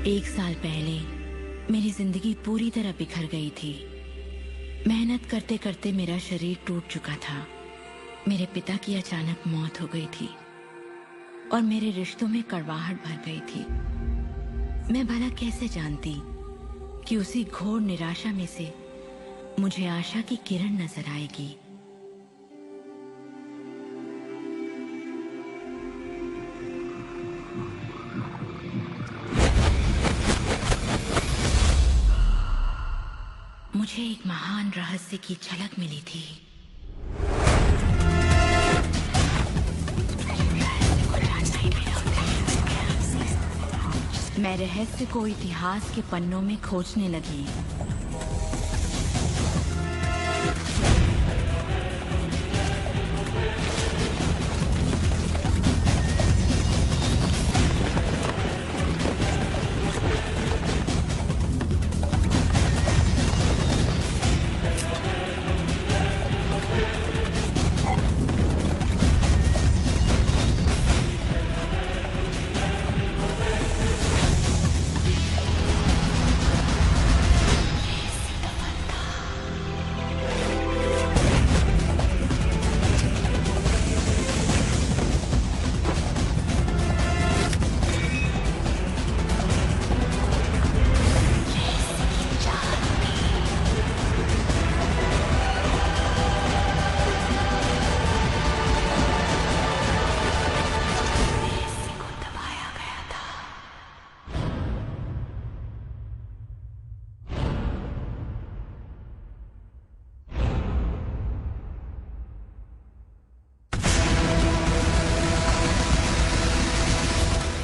एक साल पहले मेरी जिंदगी पूरी तरह बिखर गई थी। मेहनत करते करते मेरा शरीर टूट चुका था। मेरे पिता की अचानक मौत हो गई थी और मेरे रिश्तों में कड़वाहट भर गई थी। मैं भला कैसे जानती कि उसी घोर निराशा में से मुझे आशा की किरण नजर आएगी। मुझे एक महान रहस्य की झलक मिली थी। मैं रहस्य को इतिहास के पन्नों में खोजने लगी।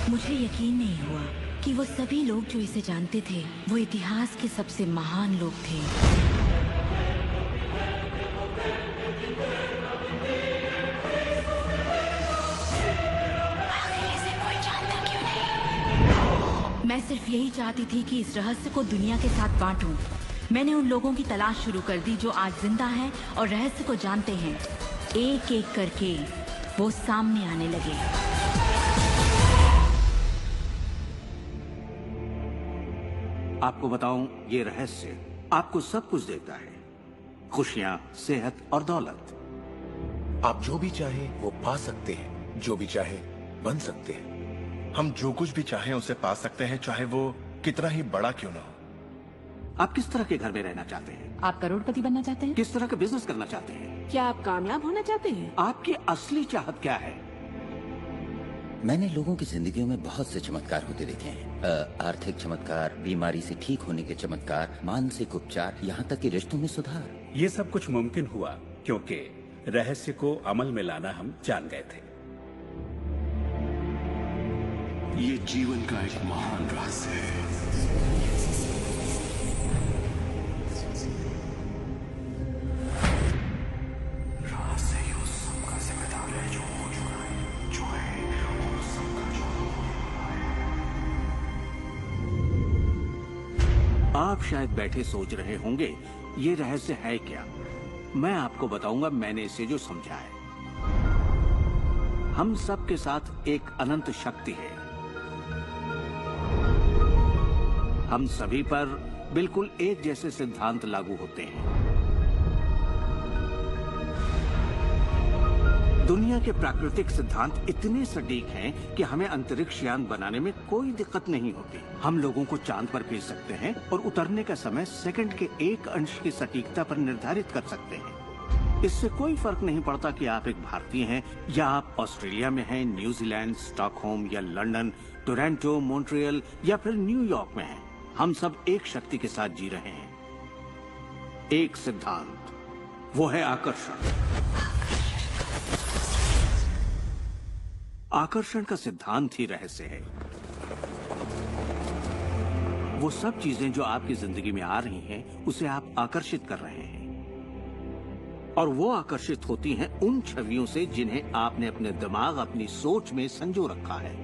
मुझे यकीन नहीं हुआ कि वो सभी लोग जो इसे जानते थे वो इतिहास के सबसे महान लोग थे। आखिर इसे कोई जानता क्यों नहीं? मैं सिर्फ यही चाहती थी कि इस रहस्य को दुनिया के साथ बांटूं। मैंने उन लोगों की तलाश शुरू कर दी जो आज जिंदा हैं और रहस्य को जानते हैं। एक एक करके वो सामने आने लगे। आपको बताऊं, ये रहस्य आपको सब कुछ देता है, खुशियां, सेहत और दौलत। आप जो भी चाहें वो पा सकते हैं, जो भी चाहे बन सकते हैं। हम जो कुछ भी चाहें उसे पा सकते हैं, चाहे वो कितना ही बड़ा क्यों ना हो। आप किस तरह के घर में रहना चाहते हैं? आप करोड़पति बनना चाहते हैं? किस तरह का बिजनेस करना चाहते हैं? क्या आप कामयाब होना चाहते हैं? आपकी असली चाहत क्या है? मैंने लोगों की जिंदगियों में बहुत से चमत्कार होते देखे हैं। आर्थिक चमत्कार, बीमारी से ठीक होने के चमत्कार, मानसिक उपचार, यहाँ तक कि रिश्तों में सुधार। ये सब कुछ मुमकिन हुआ क्योंकि रहस्य को अमल में लाना हम जान गए थे। ये जीवन का एक महान रहस्य है। रहस्य ही उस सब का जिम्मेदार है जो हो चुका है, जो है और उस सब का जो हो रहा है। आप शायद बैठे सोच रहे होंगे ये रहस्य है क्या। मैं आपको बताऊंगा मैंने इसे जो समझा है। हम सब के साथ एक अनंत शक्ति है। हम सभी पर बिल्कुल एक जैसे सिद्धांत लागू होते हैं। दुनिया के प्राकृतिक सिद्धांत इतने सटीक हैं कि हमें अंतरिक्ष यान बनाने में कोई दिक्कत नहीं होती। हम लोगों को चांद पर भेज सकते हैं और उतरने का समय सेकंड के 1 अंश की सटीकता पर निर्धारित कर सकते हैं। इससे कोई फर्क नहीं पड़ता कि आप एक भारतीय हैं या आप ऑस्ट्रेलिया में हैं, न्यूजीलैंड, स्टॉकहोम या लंदन, टोरंटो, मॉन्ट्रियल या फिर न्यूयॉर्क में हैं। हम सब एक शक्ति के साथ जी रहे हैं, एक सिद्धांत, वो है आकर्षण। आकर्षण का सिद्धांत ही रहस्य है। वो सब चीजें जो आपकी जिंदगी में आ रही हैं, उसे आप आकर्षित कर रहे हैं और वो आकर्षित होती हैं उन छवियों से जिन्हें आपने अपने दिमाग, अपनी सोच में संजो रखा है।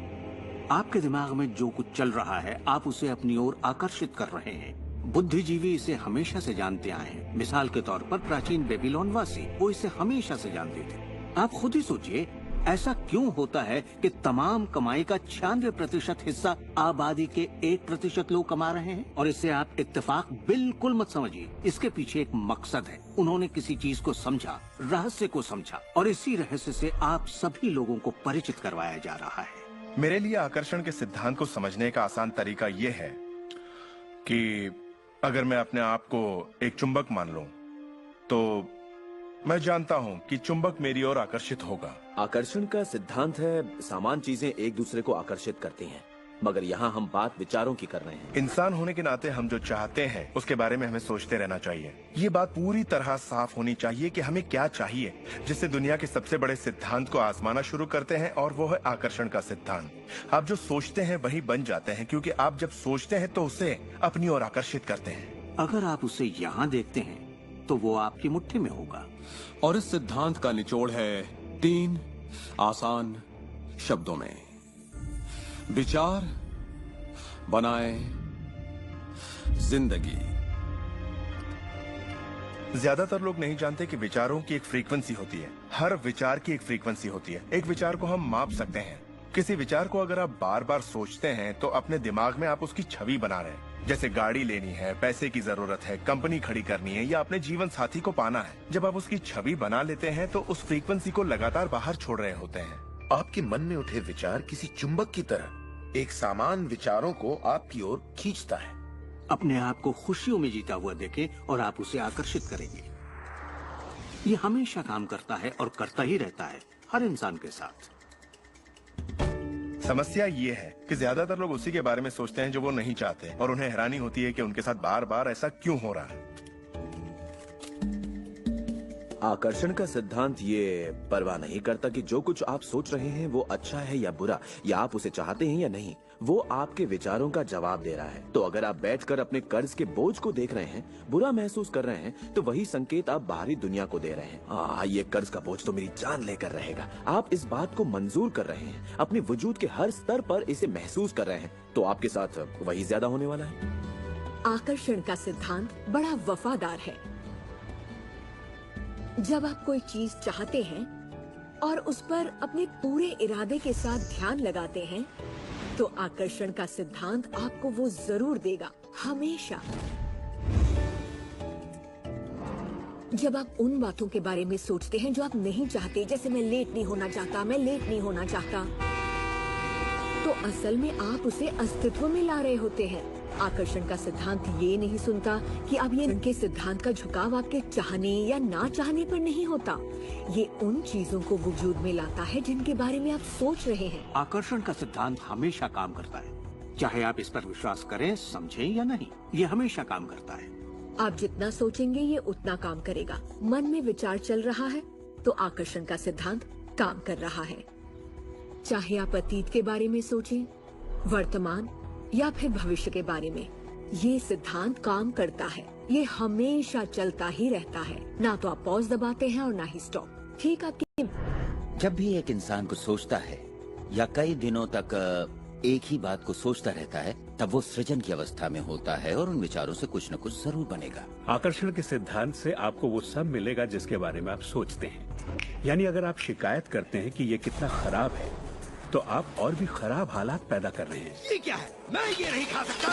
आपके दिमाग में जो कुछ चल रहा है, आप उसे अपनी ओर आकर्षित कर रहे हैं। बुद्धिजीवी इसे हमेशा से जानते आए हैं। मिसाल के तौर पर प्राचीन बेबीलोन वासी, वो इसे हमेशा से जानते थे। आप खुद ही सोचिए, ऐसा क्यों होता है कि तमाम कमाई का 96% हिस्सा आबादी के 1% लोग कमा रहे हैं? और इससे आप इत्तेफाक बिल्कुल मत समझिए। इसके पीछे एक मकसद है। उन्होंने किसी चीज को समझा, रहस्य को समझा, और इसी रहस्य से आप सभी लोगों को परिचित करवाया जा रहा है। मेरे लिए आकर्षण के सिद्धांत को समझने का आसान तरीका ये है कि अगर मैं अपने आप को एक चुंबक मान लूं, तो मैं जानता हूं कि चुंबक मेरी ओर आकर्षित होगा। आकर्षण का सिद्धांत है समान चीजें एक दूसरे को आकर्षित करती हैं, मगर यहाँ हम बात विचारों की कर रहे हैं। इंसान होने के नाते हम जो चाहते हैं उसके बारे में हमें सोचते रहना चाहिए। ये बात पूरी तरह साफ होनी चाहिए कि हमें क्या चाहिए, जिससे दुनिया के सबसे बड़े सिद्धांत को आजमाना शुरू करते हैं, और वो है आकर्षण का सिद्धांत। आप जो सोचते हैं वही बन जाते हैं, क्योंकि आप जब सोचते हैं तो उसे अपनी ओर आकर्षित करते हैं। अगर आप उसे यहाँ देखते हैं तो वो आपकी मुट्ठी में होगा। और इस सिद्धांत का निचोड़ है 3 आसान शब्दों में: विचार बनाए जिंदगी। ज्यादातर लोग नहीं जानते कि विचारों की एक फ्रीक्वेंसी होती है। हर विचार की एक फ्रीक्वेंसी होती है। एक विचार को हम माप सकते हैं। किसी विचार को अगर आप बार बार सोचते हैं तो अपने दिमाग में आप उसकी छवि बना रहे हैं। जैसे गाड़ी लेनी है, पैसे की जरूरत है, कंपनी खड़ी करनी है, या अपने जीवन साथी को पाना है। जब आप उसकी छवि बना लेते हैं तो उस फ्रीक्वेंसी को लगातार बाहर छोड़ रहे होते हैं। आपके मन में उठे विचार किसी चुंबक की तरह एक सामान विचारों को आपकी ओर खींचता है। अपने आप को खुशियों में जीता हुआ देखें और आप उसे आकर्षित करेंगे। ये हमेशा काम करता है और करता ही रहता है, हर इंसान के साथ। समस्या ये है कि ज्यादातर लोग उसी के बारे में सोचते हैं जो वो नहीं चाहते, और उन्हें हैरानी होती है कि उनके साथ बार बार ऐसा क्यों हो रहा है। आकर्षण का सिद्धांत ये परवाह नहीं करता कि जो कुछ आप सोच रहे हैं वो अच्छा है या बुरा, या आप उसे चाहते हैं या नहीं। वो आपके विचारों का जवाब दे रहा है। तो अगर आप बैठकर अपने कर्ज के बोझ को देख रहे हैं, बुरा महसूस कर रहे हैं, तो वही संकेत आप बाहरी दुनिया को दे रहे हैं। ये कर्ज का बोझ तो मेरी जान लेकर रहेगा। आप इस बात को मंजूर कर रहे हैं, अपने वजूद के हर स्तर पर इसे महसूस कर रहे हैं, तो आपके साथ वही ज्यादा होने वाला है। आकर्षण का सिद्धांत बड़ा वफादार है। जब आप कोई चीज चाहते हैं और उस पर अपने पूरे इरादे के साथ ध्यान लगाते हैं, तो आकर्षण का सिद्धांत आपको वो जरूर देगा, हमेशा। जब आप उन बातों के बारे में सोचते हैं जो आप नहीं चाहते, जैसे मैं लेट नहीं होना चाहता, मैं लेट नहीं होना चाहता, तो असल में आप उसे अस्तित्व में ला रहे होते हैं। आकर्षण का सिद्धांत ये नहीं सुनता कि अब ये उनके सिद्धांत का झुकाव आपके चाहने या ना चाहने पर नहीं होता। ये उन चीजों को वजूद में लाता है जिनके बारे में आप सोच रहे हैं। आकर्षण का सिद्धांत हमेशा काम करता है, चाहे आप इस पर विश्वास करें, समझें या नहीं। ये हमेशा काम करता है। आप जितना सोचेंगे ये उतना काम करेगा। मन में विचार चल रहा है तो आकर्षण का सिद्धांत काम कर रहा है। चाहे आप अतीत के बारे में सोचें, वर्तमान या फिर भविष्य के बारे में, ये सिद्धांत काम करता है। ये हमेशा चलता ही रहता है। ना तो आप पॉज दबाते हैं और ना ही स्टॉप। ठीक आपकी। जब भी एक इंसान को सोचता है या कई दिनों तक एक ही बात को सोचता रहता है, तब वो सृजन की अवस्था में होता है और उन विचारों से कुछ न कुछ जरूर बनेगा। आकर्षण के सिद्धांत से आपको वो सब मिलेगा जिसके बारे में आप सोचते हैं। यानी अगर आप शिकायत करते हैं कि ये कितना खराब है, तो आप और भी खराब हालात पैदा कर रहे हैं। ये क्या है? मैं ये नहीं खा सकता।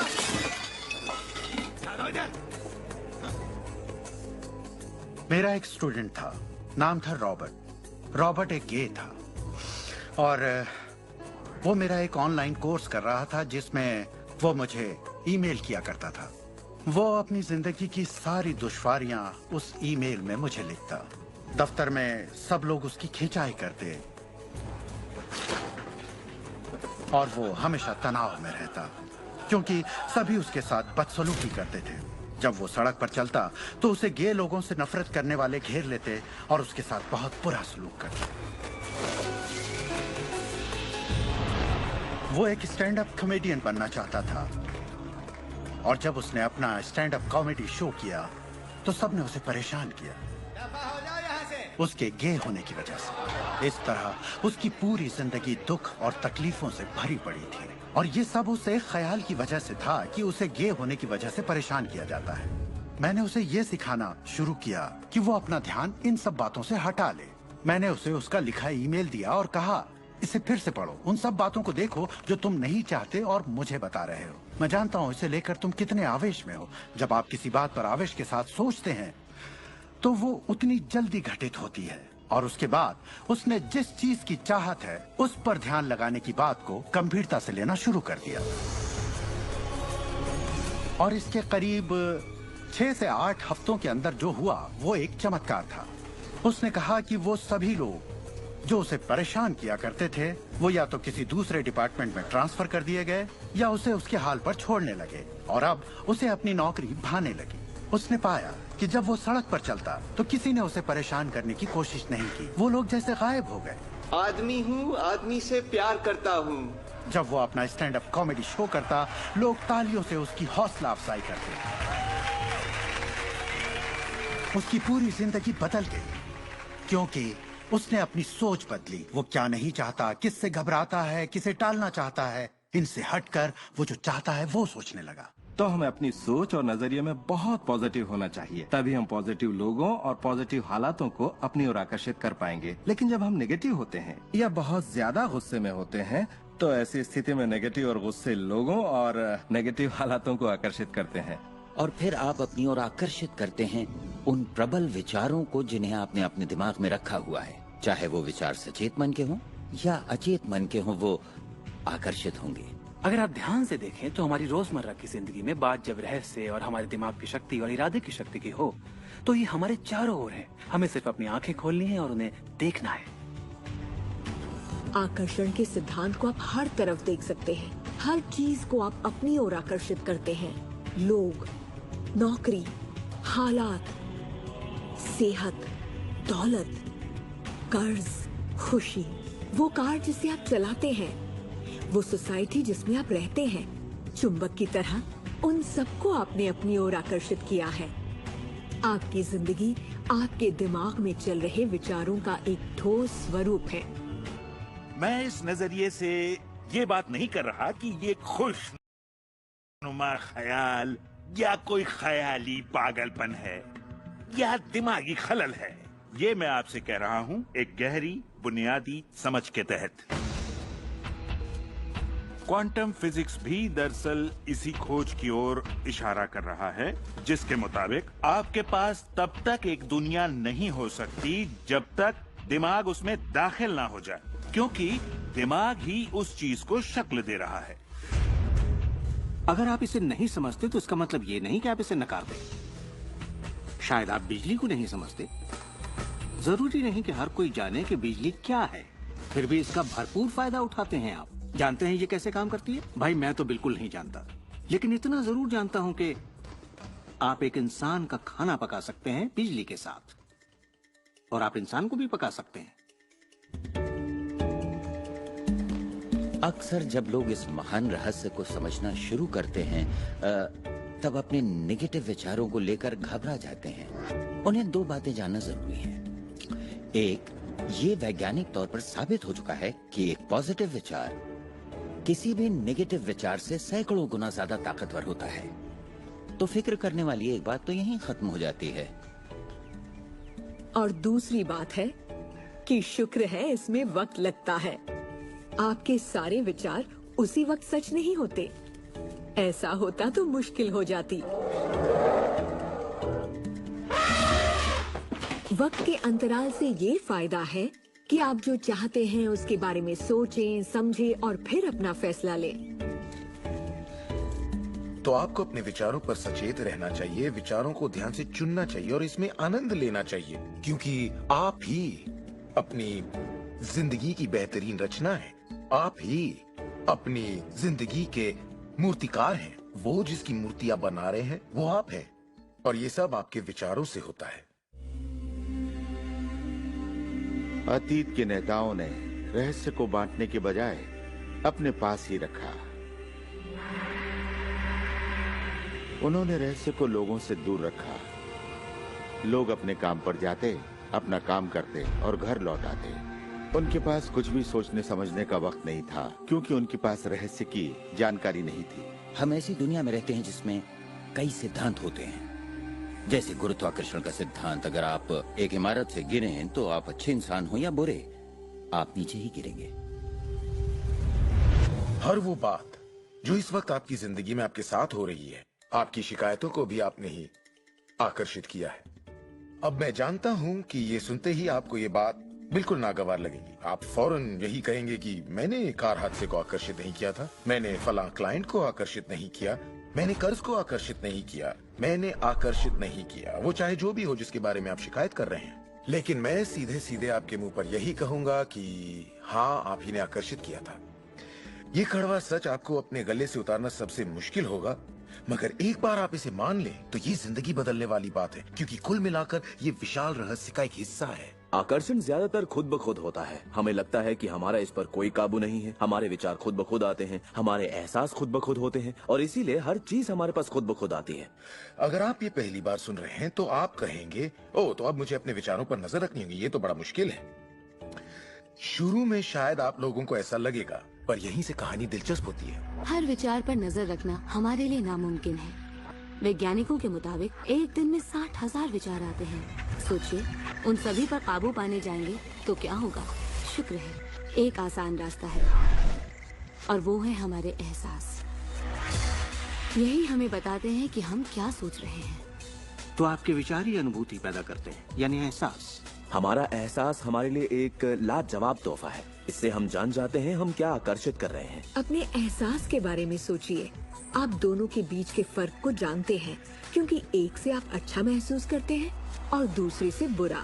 मेरा एक स्टूडेंट था, नाम था रॉबर्ट। रॉबर्ट एक गे था और वो मेरा एक ऑनलाइन कोर्स कर रहा था जिसमें वो मुझे ईमेल किया करता था। वो अपनी जिंदगी की सारी दुश्वारियां उस ईमेल में मुझे लिखता। दफ्तर में सब लोग उसकी खिंचाई करते और वो हमेशा तनाव में रहता क्योंकि सभी उसके साथ बदसलूकी करते थे। जब वो सड़क पर चलता तो उसे गे लोगों से नफरत करने वाले घेर लेते और उसके साथ बहुत बुरा सलूक करते। वो एक स्टैंड अप कॉमेडियन बनना चाहता था और जब उसने अपना स्टैंड अप कॉमेडी शो किया तो सबने उसे परेशान किया उसके गे होने की वजह से। इस तरह उसकी पूरी जिंदगी दुख और तकलीफों से भरी पड़ी थी और ये सब उस एक ख्याल की वजह से था कि उसे गे होने की वजह से परेशान किया जाता है। मैंने उसे ये सिखाना शुरू किया कि वो अपना ध्यान इन सब बातों से हटा ले मैंने उसे उसका लिखा ईमेल दिया और कहा, इसे फिर से पढ़ो, उन सब बातों को देखो जो तुम नहीं चाहते और मुझे बता रहे हो। मैं जानता हूँ इसे लेकर तुम कितने आवेश में हो। जब आप किसी बात पर आवेश के साथ सोचते हैं तो वो उतनी जल्दी घटित होती है। और उसके बाद उसने जिस चीज की चाहत है उस पर ध्यान लगाने की बात को गंभीरता से लेना शुरू कर दिया। और इसके करीब 6 से 8 हफ्तों के अंदर जो हुआ वो एक चमत्कार था। उसने कहा कि वो सभी लोग जो उसे परेशान किया करते थे वो या तो किसी दूसरे डिपार्टमेंट में ट्रांसफर कर दिए गए या उसे उसके हाल पर छोड़ने लगे और अब उसे अपनी नौकरी भाने लगी। उसने पाया कि जब वो सड़क पर चलता तो किसी ने उसे परेशान करने की कोशिश नहीं की। वो लोग जैसे गायब हो गए। आदमी हूँ, आदमी से प्यार करता हूँ। जब वो अपना स्टैंड अप कॉमेडी शो करता, लोग तालियों से उसकी हौसला अफजाई करते। उसकी पूरी जिंदगी बदल गई क्योंकि उसने अपनी सोच बदली। वो क्या नहीं चाहता, किससे घबराता है, किसे टालना चाहता है, इनसे हटकर वो जो चाहता है वो सोचने लगा। तो हमें अपनी सोच और नजरिए में बहुत पॉजिटिव होना चाहिए, तभी हम पॉजिटिव लोगों और पॉजिटिव हालातों को अपनी ओर आकर्षित कर पाएंगे। लेकिन जब हम नेगेटिव होते हैं या बहुत ज्यादा गुस्से में होते हैं तो ऐसी स्थिति में नेगेटिव और गुस्से लोगों और नेगेटिव हालातों को आकर्षित करते हैं। और फिर आप अपनी ओर आकर्षित करते हैं उन प्रबल विचारों को जिन्हें आपने अपने दिमाग में रखा हुआ है। चाहे वो विचार सचेत मन के हों या अचेत मन के हों, वो आकर्षित होंगे। अगर आप ध्यान से देखें तो हमारी रोजमर्रा की जिंदगी में बात जब रहस्य और हमारे दिमाग की शक्ति और इरादे की शक्ति की हो तो ये हमारे चारों ओर है। हमें सिर्फ अपनी आंखें खोलनी है और उन्हें देखना है। आकर्षण के सिद्धांत को आप हर तरफ देख सकते हैं। हर चीज को आप अपनी ओर आकर्षित करते हैं। लोग, नौकरी, हालात, सेहत, दौलत, कर्ज, खुशी, वो कार जिसे आप चलाते हैं, वो सोसाइटी जिसमें आप रहते हैं, चुंबक की तरह उन सबको आपने अपनी ओर आकर्षित किया है। आपकी जिंदगी आपके दिमाग में चल रहे विचारों का एक ठोस स्वरूप है। मैं इस नजरिए से ये बात नहीं कर रहा कि ये खुशनुमा ख्याल या कोई ख्याली पागलपन है या दिमागी खलल है। ये मैं आपसे कह रहा हूँ एक गहरी बुनियादी समझ के तहत। क्वांटम फिजिक्स भी दरअसल इसी खोज की ओर इशारा कर रहा है जिसके मुताबिक आपके पास तब तक एक दुनिया नहीं हो सकती जब तक दिमाग उसमें दाखिल ना हो जाए, क्योंकि दिमाग ही उस चीज को शक्ल दे रहा है। अगर आप इसे नहीं समझते तो इसका मतलब ये नहीं कि आप इसे नकार दें। शायद आप बिजली को नहीं समझते। जरूरी नहीं कि हर कोई जाने कि बिजली क्या है, फिर भी इसका भरपूर फायदा उठाते हैं आप। जानते हैं ये कैसे काम करती है? भाई मैं तो बिल्कुल नहीं जानता, लेकिन इतना जरूर जानता हूं कि आप एक इंसान का खाना पका सकते हैं बिजली के साथ, और आप इंसान को भी पका सकते हैं। अक्सर जब लोग इस महान रहस्य को समझना शुरू करते हैं तब अपने नेगेटिव विचारों को लेकर घबरा जाते हैं। उन्हें 2 बातें जानना जरूरी है। एक, ये वैज्ञानिक तौर पर साबित हो चुका है कि एक पॉजिटिव विचार किसी भी नेगेटिव विचार से सैकड़ों गुना ज्यादा ताकतवर होता है। तो फिक्र करने वाली एक बात तो यहीं खत्म हो जाती है। और दूसरी बात है कि शुक्र है इसमें वक्त लगता है। आपके सारे विचार उसी वक्त सच नहीं होते। ऐसा होता तो मुश्किल हो जाती। वक्त के अंतराल से ये फायदा है कि आप जो चाहते हैं उसके बारे में सोचें, समझें और फिर अपना फैसला लें। तो आपको अपने विचारों पर सचेत रहना चाहिए, विचारों को ध्यान से चुनना चाहिए और इसमें आनंद लेना चाहिए, क्योंकि आप ही अपनी जिंदगी की बेहतरीन रचना है। आप ही अपनी जिंदगी के मूर्तिकार हैं। वो जिसकी मूर्तियां बना रहे हैं वो आप हैं, और ये सब आपके विचारों से होता है। अतीत के नेताओं ने रहस्य को बांटने के बजाय अपने पास ही रखा। उन्होंने रहस्य को लोगों से दूर रखा। लोग अपने काम पर जाते, अपना काम करते और घर लौट आते। उनके पास कुछ भी सोचने समझने का वक्त नहीं था, क्योंकि उनके पास रहस्य की जानकारी नहीं थी। हम ऐसी दुनिया में रहते हैं जिसमें कई सिद्धांत होते हैं। जैसे गुरुत्वाकर्षण का सिद्धांत, अगर आप एक इमारत से गिरे तो आप अच्छे इंसान हो या बुरे, आप नीचे ही गिरेंगे। हर वो बात जो इस वक्त आपकी जिंदगी में आपके साथ हो रही है, आपकी शिकायतों को भी आपने ही आकर्षित किया है। अब मैं जानता हूं कि ये सुनते ही आपको ये बात बिल्कुल नागवार लगेगी। आप फौरन यही कहेंगे कि मैंने कार हादसे को आकर्षित नहीं किया था, मैंने फलां क्लाइंट को आकर्षित नहीं किया, मैंने कर्ज को आकर्षित नहीं किया, मैंने आकर्षित नहीं किया, वो चाहे जो भी हो जिसके बारे में आप शिकायत कर रहे हैं। लेकिन मैं सीधे सीधे आपके मुंह पर यही कहूंगा कि हाँ, आप ही ने आकर्षित किया था। ये कड़वा सच आपको अपने गले से उतारना सबसे मुश्किल होगा, मगर एक बार आप इसे मान लें तो ये जिंदगी बदलने वाली बात है, क्योंकि कुल मिलाकर ये विशाल रहस्य का एक हिस्सा है। आकर्षण ज्यादातर खुद ब खुद होता है। हमें लगता है कि हमारा इस पर कोई काबू नहीं है, हमारे विचार खुद ब खुद आते हैं, हमारे एहसास खुद ब खुद होते हैं, और इसीलिए हर चीज हमारे पास खुद ब खुद आती है। अगर आप ये पहली बार सुन रहे हैं तो आप कहेंगे, ओह, तो अब मुझे अपने विचारों पर नजर रखनी होगी, ये तो बड़ा मुश्किल है। शुरू में शायद आप लोगों को ऐसा लगेगा, पर यहीं से कहानी दिलचस्प होती है। हर विचार पर नजर रखना हमारे लिए नामुमकिन है। वैज्ञानिकों के मुताबिक एक दिन में 60,000 विचार आते हैं। सोचिए, उन सभी पर काबू पाने जाएंगे तो क्या होगा। शुक्र है एक आसान रास्ता है, और वो है हमारे एहसास। यही हमें बताते हैं कि हम क्या सोच रहे हैं। तो आपके विचार ही अनुभूति पैदा करते हैं, यानी एहसास। हमारा एहसास हमारे लिए एक लाजवाब तोहफा है। इससे हम जान जाते हैं हम क्या आकर्षित कर रहे हैं। अपने एहसास के बारे में सोचिए। आप दोनों के बीच के फर्क को जानते हैं, क्योंकि एक से आप अच्छा महसूस करते हैं और दूसरे से बुरा।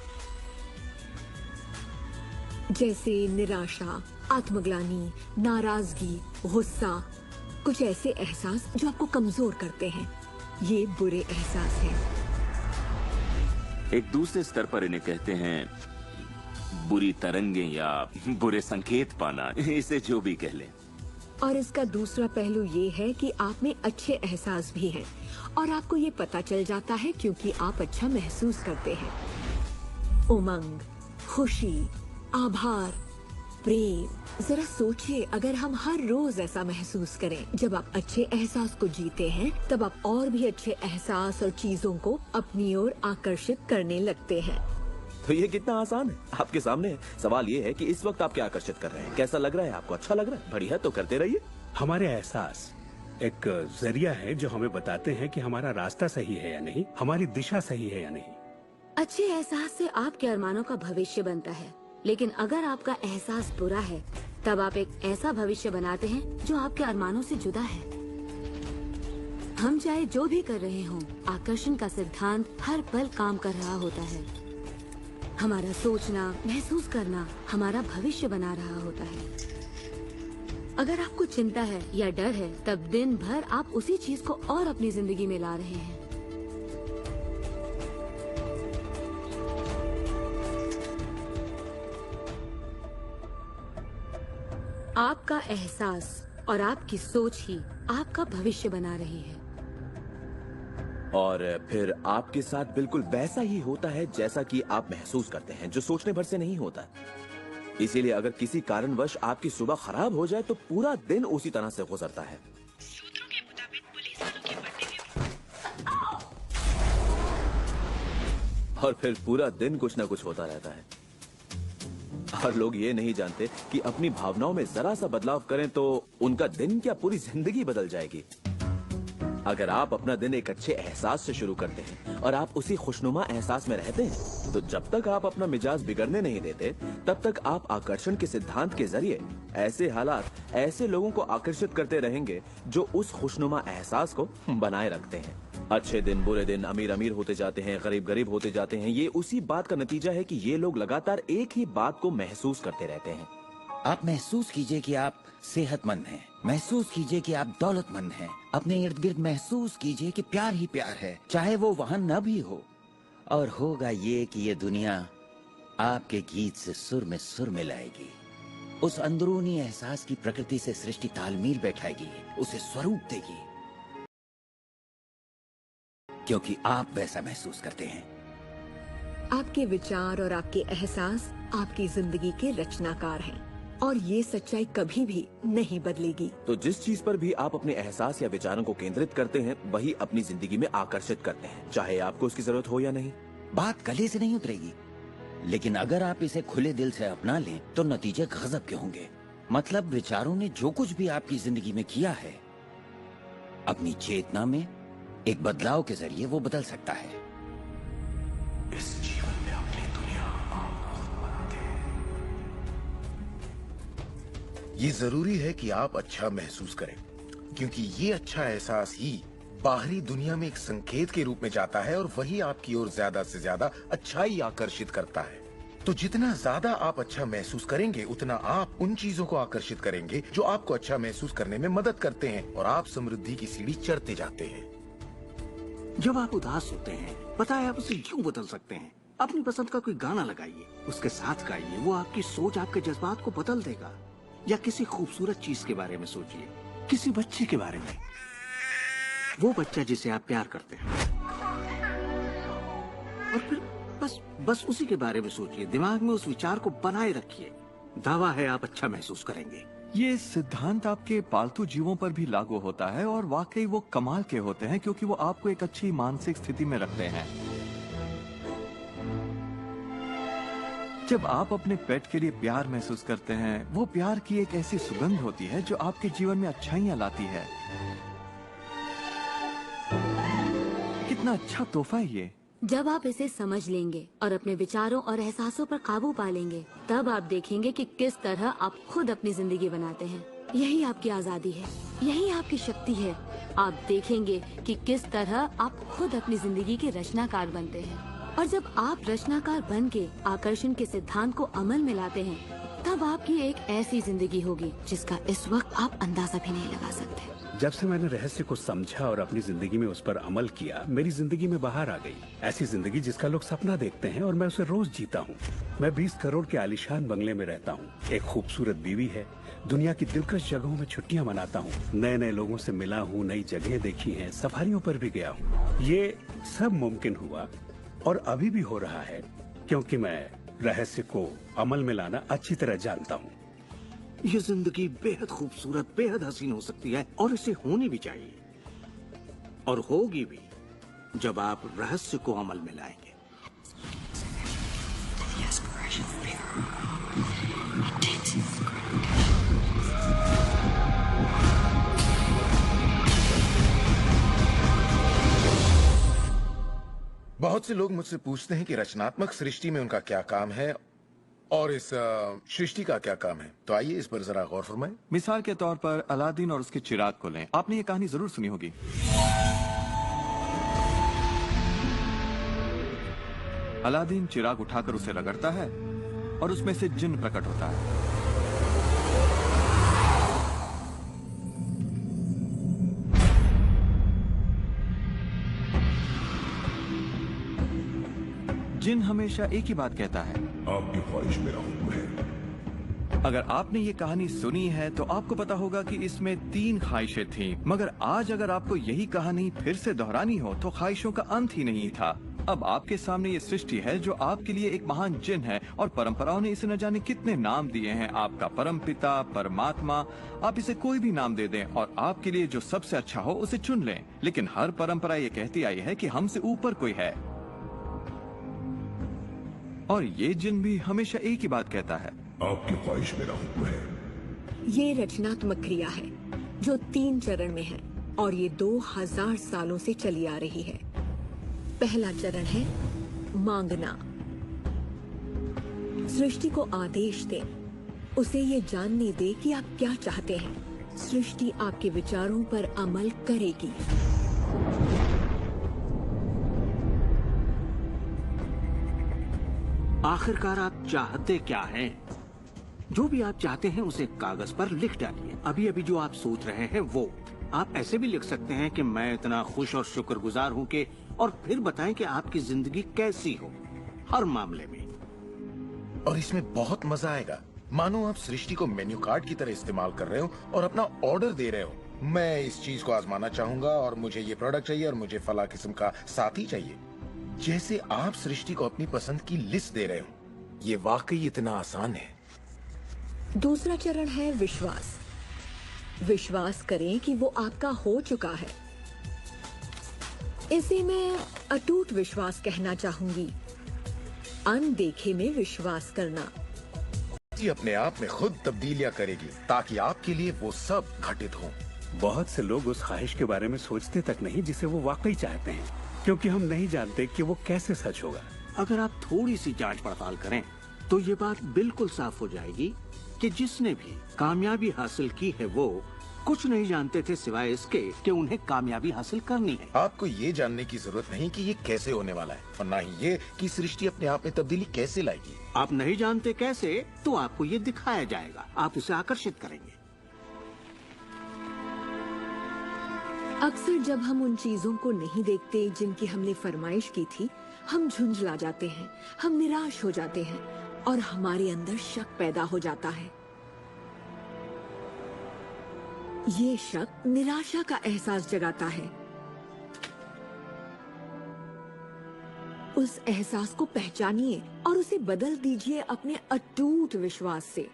जैसे निराशा, आत्मग्लानि, नाराजगी, गुस्सा, कुछ ऐसे एहसास जो आपको कमजोर करते हैं, ये बुरे एहसास हैं। एक दूसरे स्तर पर इन्हें कहते हैं बुरी तरंगें या बुरे संकेत पाना, इसे जो भी कह लें। और इसका दूसरा पहलू ये है कि आप में अच्छे एहसास भी हैं, और आपको ये पता चल जाता है क्योंकि आप अच्छा महसूस करते हैं। उमंग, खुशी, आभार, प्रेम। जरा सोचिए, अगर हम हर रोज ऐसा महसूस करें। जब आप अच्छे एहसास को जीते हैं, तब आप और भी अच्छे एहसास और चीजों को अपनी ओर आकर्षित करने लगते हैं। तो ये कितना आसान है, आपके सामने है। सवाल ये है कि इस वक्त आप क्या आकर्षित कर रहे हैं। कैसा लग रहा है आपको? अच्छा लग रहा है? बढ़िया, तो करते रहिए। हमारे एहसास एक जरिया है जो हमें बताते हैं कि हमारा रास्ता सही है या नहीं, हमारी दिशा सही है या नहीं। अच्छे एहसास से आपके अरमानों का भविष्य बनता है, लेकिन अगर आपका एहसास बुरा है, तब आप एक ऐसा भविष्य बनाते हैं जो आपके अरमानों से जुदा है। हम चाहे जो भी कर रहे हों, आकर्षण का सिद्धांत हर पल काम कर रहा होता है। हमारा सोचना, महसूस करना हमारा भविष्य बना रहा होता है। अगर आपको चिंता है या डर है, तब दिन भर आप उसी चीज को और अपनी जिंदगी में ला रहे हैं। आपका एहसास और आपकी सोच ही आपका भविष्य बना रही है। और फिर आपके साथ बिल्कुल वैसा ही होता है जैसा कि आप महसूस करते हैं, जो सोचने भर से नहीं होता। इसीलिए अगर किसी कारणवश आपकी सुबह खराब हो जाए तो पूरा दिन उसी तरह से गुजरता है। सूत्रों के मुताबिक पुलिस वालों के पट्टे में और फिर पूरा दिन कुछ न कुछ होता रहता है। और लोग ये नहीं जानते कि अपनी भावनाओं में जरा सा बदलाव करें तो उनका दिन क्या पूरी जिंदगी बदल जाएगी। अगर आप अपना दिन एक अच्छे एहसास से शुरू करते हैं और आप उसी खुशनुमा एहसास में रहते हैं, तो जब तक आप अपना मिजाज बिगड़ने नहीं देते, तब तक आप आकर्षण के सिद्धांत के जरिए ऐसे हालात, ऐसे लोगों को आकर्षित करते रहेंगे जो उस खुशनुमा एहसास को बनाए रखते हैं। अच्छे दिन बुरे दिन, अमीर अमीर होते जाते हैं, गरीब गरीब होते जाते हैं। ये उसी बात का नतीजा है कि ये लोग लगातार एक ही बात को महसूस करते रहते हैं। आप महसूस कीजिए कि आप सेहतमंद हैं, महसूस कीजिए कि आप दौलतमंद हैं, अपने इर्द गिर्द महसूस कीजिए कि प्यार ही प्यार है, चाहे वो वहाँ न भी हो। और होगा ये कि ये दुनिया आपके गीत से सुर में सुर मिलाएगी, उस अंदरूनी एहसास की प्रकृति से सृष्टि तालमेल बैठाएगी, उसे स्वरूप देगी, क्योंकि आप वैसा महसूस करते हैं। आपके विचार और आपके एहसास आपकी जिंदगी के रचनाकार हैं। और ये सच्चाई कभी भी नहीं बदलेगी। तो जिस चीज पर भी आप अपने एहसास या विचारों को केंद्रित करते हैं वही अपनी जिंदगी में आकर्षित करते हैं, चाहे आपको उसकी जरूरत हो या नहीं। बात गले से नहीं उतरेगी, लेकिन अगर आप इसे खुले दिल से अपना लें तो नतीजे गजब के होंगे। मतलब विचारों ने जो कुछ भी आपकी जिंदगी में किया है, अपनी चेतना में एक बदलाव के जरिए वो बदल सकता है। इस जीवन में अपनी दुनिया आप खुद बनाते हैं। ये जरूरी है कि आप अच्छा महसूस करें, क्योंकि ये अच्छा एहसास ही बाहरी दुनिया में एक संकेत के रूप में जाता है और वही आपकी ओर ज्यादा से ज्यादा अच्छाई आकर्षित करता है। तो जितना ज्यादा आप अच्छा महसूस करेंगे उतना आप उन चीजों को आकर्षित करेंगे जो आपको अच्छा महसूस करने में मदद करते हैं और आप समृद्धि की सीढ़ी चढ़ते जाते हैं। जब आप उदास होते हैं, पता है आप उसे क्यों बदल सकते हैं। अपनी पसंद का कोई गाना लगाइए, उसके साथ गाइए, वो आपकी सोच, आपके जज्बात को बदल देगा। या किसी खूबसूरत चीज के बारे में सोचिए, किसी बच्चे के बारे में, वो बच्चा जिसे आप प्यार करते हैं, और फिर बस उसी के बारे में सोचिए। दिमाग में उस विचार को बनाए रखिए। दावा है आप अच्छा महसूस करेंगे। ये सिद्धांत आपके पालतू जीवों पर भी लागू होता है और वाकई वो कमाल के होते हैं, क्योंकि वो आपको एक अच्छी मानसिक स्थिति में रखते हैं। जब आप अपने पेट के लिए प्यार महसूस करते हैं, वो प्यार की एक ऐसी सुगंध होती है जो आपके जीवन में अच्छाइयाँ लाती है। कितना अच्छा तोहफा है ये। जब आप इसे समझ लेंगे और अपने विचारों और एहसासों पर काबू पा लेंगे, तब आप देखेंगे कि किस तरह आप खुद अपनी जिंदगी बनाते हैं। यही आपकी आजादी है, यही आपकी शक्ति है। आप देखेंगे कि किस तरह आप खुद अपनी जिंदगी के रचनाकार बनते हैं। और जब आप रचनाकार बन के आकर्षण के सिद्धांत को अमल में लाते हैं, तब आपकी एक ऐसी जिंदगी होगी जिसका इस वक्त आप अंदाजा भी नहीं लगा सकते। जब से मैंने रहस्य को समझा और अपनी जिंदगी में उस पर अमल किया, मेरी जिंदगी में बाहर आ गई ऐसी जिंदगी जिसका लोग सपना देखते हैं और मैं उसे रोज जीता हूँ। मैं 20 करोड़ के आलीशान बंगले में रहता हूँ, एक खूबसूरत बीवी है, दुनिया की दिलकश जगहों में छुट्टियाँ मनाता हूँ, नए नए लोगों से मिला हूँ, नई जगह देखी है, सफारियों पर भी गया हूँ। ये सब मुमकिन हुआ और अभी भी हो रहा है क्योंकि मैं रहस्य को अमल में लाना अच्छी तरह जानता हूँ। ये जिंदगी बेहद खूबसूरत, बेहद हसीन हो सकती है और इसे होनी भी चाहिए, और होगी भी जब आप रहस्य को अमल में लाएंगे। बहुत से लोग मुझसे पूछते हैं कि रचनात्मक सृष्टि में उनका क्या काम है और इस सृष्टि का क्या काम है। तो आइए इस पर जरा गौर फरमाएं। मिसाल के तौर पर अलादीन और उसके चिराग को लें। आपने ये कहानी जरूर सुनी होगी। अलादीन चिराग उठाकर उसे रगड़ता है और उसमें से जिन्न प्रकट होता है। जिन हमेशा एक ही बात कहता है, आपकी ख्वाहिश मेरा हुक्म है। अगर आपने ये कहानी सुनी है तो आपको पता होगा कि इसमें 3 ख्वाहिशें थीं, मगर आज अगर आपको यही कहानी फिर से दोहरानी हो तो ख्वाहिशों का अंत ही नहीं था। अब आपके सामने ये सृष्टि है जो आपके लिए एक महान जिन है और परंपराओं ने इसे न जाने कितने नाम दिए हैं। आपका परमपिता, परमात्मा, आप इसे कोई भी नाम दे दें और आपके लिए जो सबसे अच्छा हो उसे चुन लें। लेकिन हर परंपरा ये कहती आई है कि हमसे ऊपर कोई है, और ये जिन भी हमेशा एक ही बात कहता है, आपकी ख्वाहिश मेरा हुक्म है। ये रचनात्मक क्रिया है जो 3 चरण में है और ये 2000 सालों से चली आ रही है। पहला चरण है मांगना। सृष्टि को आदेश दें, उसे ये जानने दे कि आप क्या चाहते हैं। सृष्टि आपके विचारों पर अमल करेगी। आखिरकार आप चाहते क्या हैं? जो भी आप चाहते हैं उसे कागज पर लिख डालिए। अभी अभी जो आप सोच रहे हैं वो आप ऐसे भी लिख सकते हैं कि मैं इतना खुश और शुक्रगुजार हूं कि, और फिर बताएं कि आपकी जिंदगी कैसी हो हर मामले में। और इसमें बहुत मजा आएगा। मानो आप सृष्टि को मेन्यू कार्ड की तरह इस्तेमाल कर रहे हो और अपना ऑर्डर दे रहे हो। मैं इस चीज को आजमाना चाहूंगा और मुझे ये प्रोडक्ट चाहिए और मुझे फला किस्म का साथी चाहिए। जैसे आप सृष्टि को अपनी पसंद की लिस्ट दे रहे हो। ये वाकई इतना आसान है। दूसरा चरण है विश्वास। विश्वास करें कि वो आपका हो चुका है। इसे मैं अटूट विश्वास कहना चाहूंगी। अनदेखे में विश्वास करना। जी अपने आप में खुद तब्दीलियां करेगी ताकि आपके लिए वो सब घटित हो। बहुत से लोग उस ख्वाहिश के बारे में सोचते तक नहीं जिसे वो वाकई चाहते हैं, क्योंकि हम नहीं जानते कि वो कैसे सच होगा। अगर आप थोड़ी सी जांच पड़ताल करें तो ये बात बिल्कुल साफ हो जाएगी कि जिसने भी कामयाबी हासिल की है वो कुछ नहीं जानते थे सिवाय इसके कि उन्हें कामयाबी हासिल करनी है। आपको ये जानने की जरूरत नहीं कि ये कैसे होने वाला है और ना ही ये कि सृष्टि अपने आप में तब्दीली कैसे लाएगी। आप नहीं जानते कैसे तो आपको ये दिखाया जाएगा, आप उसे आकर्षित करेंगे। अक्सर जब हम उन चीजों को नहीं देखते जिनकी हमने फरमाइश की थी, हम झुंझला जाते हैं, हम निराश हो जाते हैं और हमारे अंदर शक पैदा हो जाता है। ये शक निराशा का एहसास जगाता है। उस एहसास को पहचानिए और उसे बदल दीजिए अपने अटूट विश्वास से।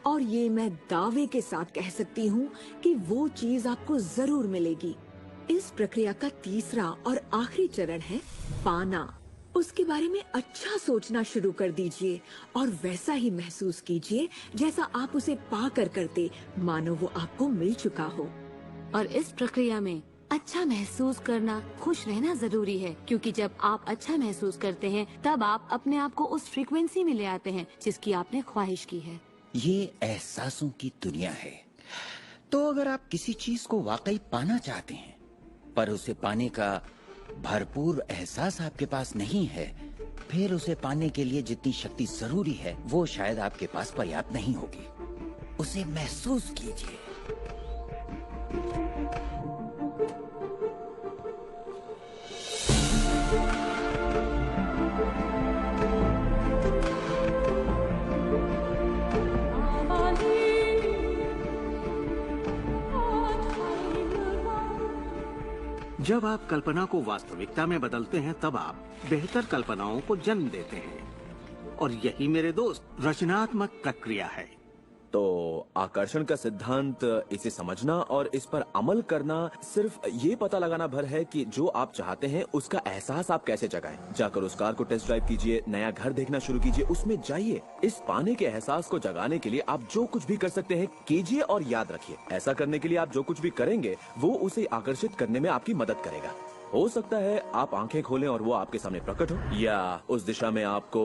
और ये मैं दावे के साथ कह सकती हूँ कि वो चीज आपको जरूर मिलेगी। इस प्रक्रिया का तीसरा और आखिरी चरण है पाना। उसके बारे में अच्छा सोचना शुरू कर दीजिए और वैसा ही महसूस कीजिए जैसा आप उसे पाकर करते, मानो वो आपको मिल चुका हो। और इस प्रक्रिया में अच्छा महसूस करना, खुश रहना जरूरी है, क्योंकि जब आप अच्छा महसूस करते हैं तब आप अपने आप को उस फ्रीक्वेंसी में ले आते हैं जिसकी आपने ख्वाहिश की है। ये एहसासों की दुनिया है। तो अगर आप किसी चीज को वाकई पाना चाहते हैं पर उसे पाने का भरपूर एहसास आपके पास नहीं है, फिर उसे पाने के लिए जितनी शक्ति जरूरी है वो शायद आपके पास पर्याप्त नहीं होगी। उसे महसूस कीजिए। जब आप कल्पना को वास्तविकता में बदलते हैं तब आप बेहतर कल्पनाओं को जन्म देते हैं, और यही मेरे दोस्त रचनात्मक प्रक्रिया है। तो आकर्षण का सिद्धांत, इसे समझना और इस पर अमल करना सिर्फ ये पता लगाना भर है कि जो आप चाहते हैं उसका एहसास आप कैसे जगाएं। जाकर उस कार को टेस्ट ड्राइव कीजिए, नया घर देखना शुरू कीजिए, उसमें जाइए। इस पाने के एहसास को जगाने के लिए आप जो कुछ भी कर सकते हैं कीजिए और याद रखिए, ऐसा करने के लिए आप जो कुछ भी करेंगे वो उसे आकर्षित करने में आपकी मदद करेगा। हो सकता है आप आंखें खोलें और वो आपके सामने प्रकट हो, या उस दिशा में आपको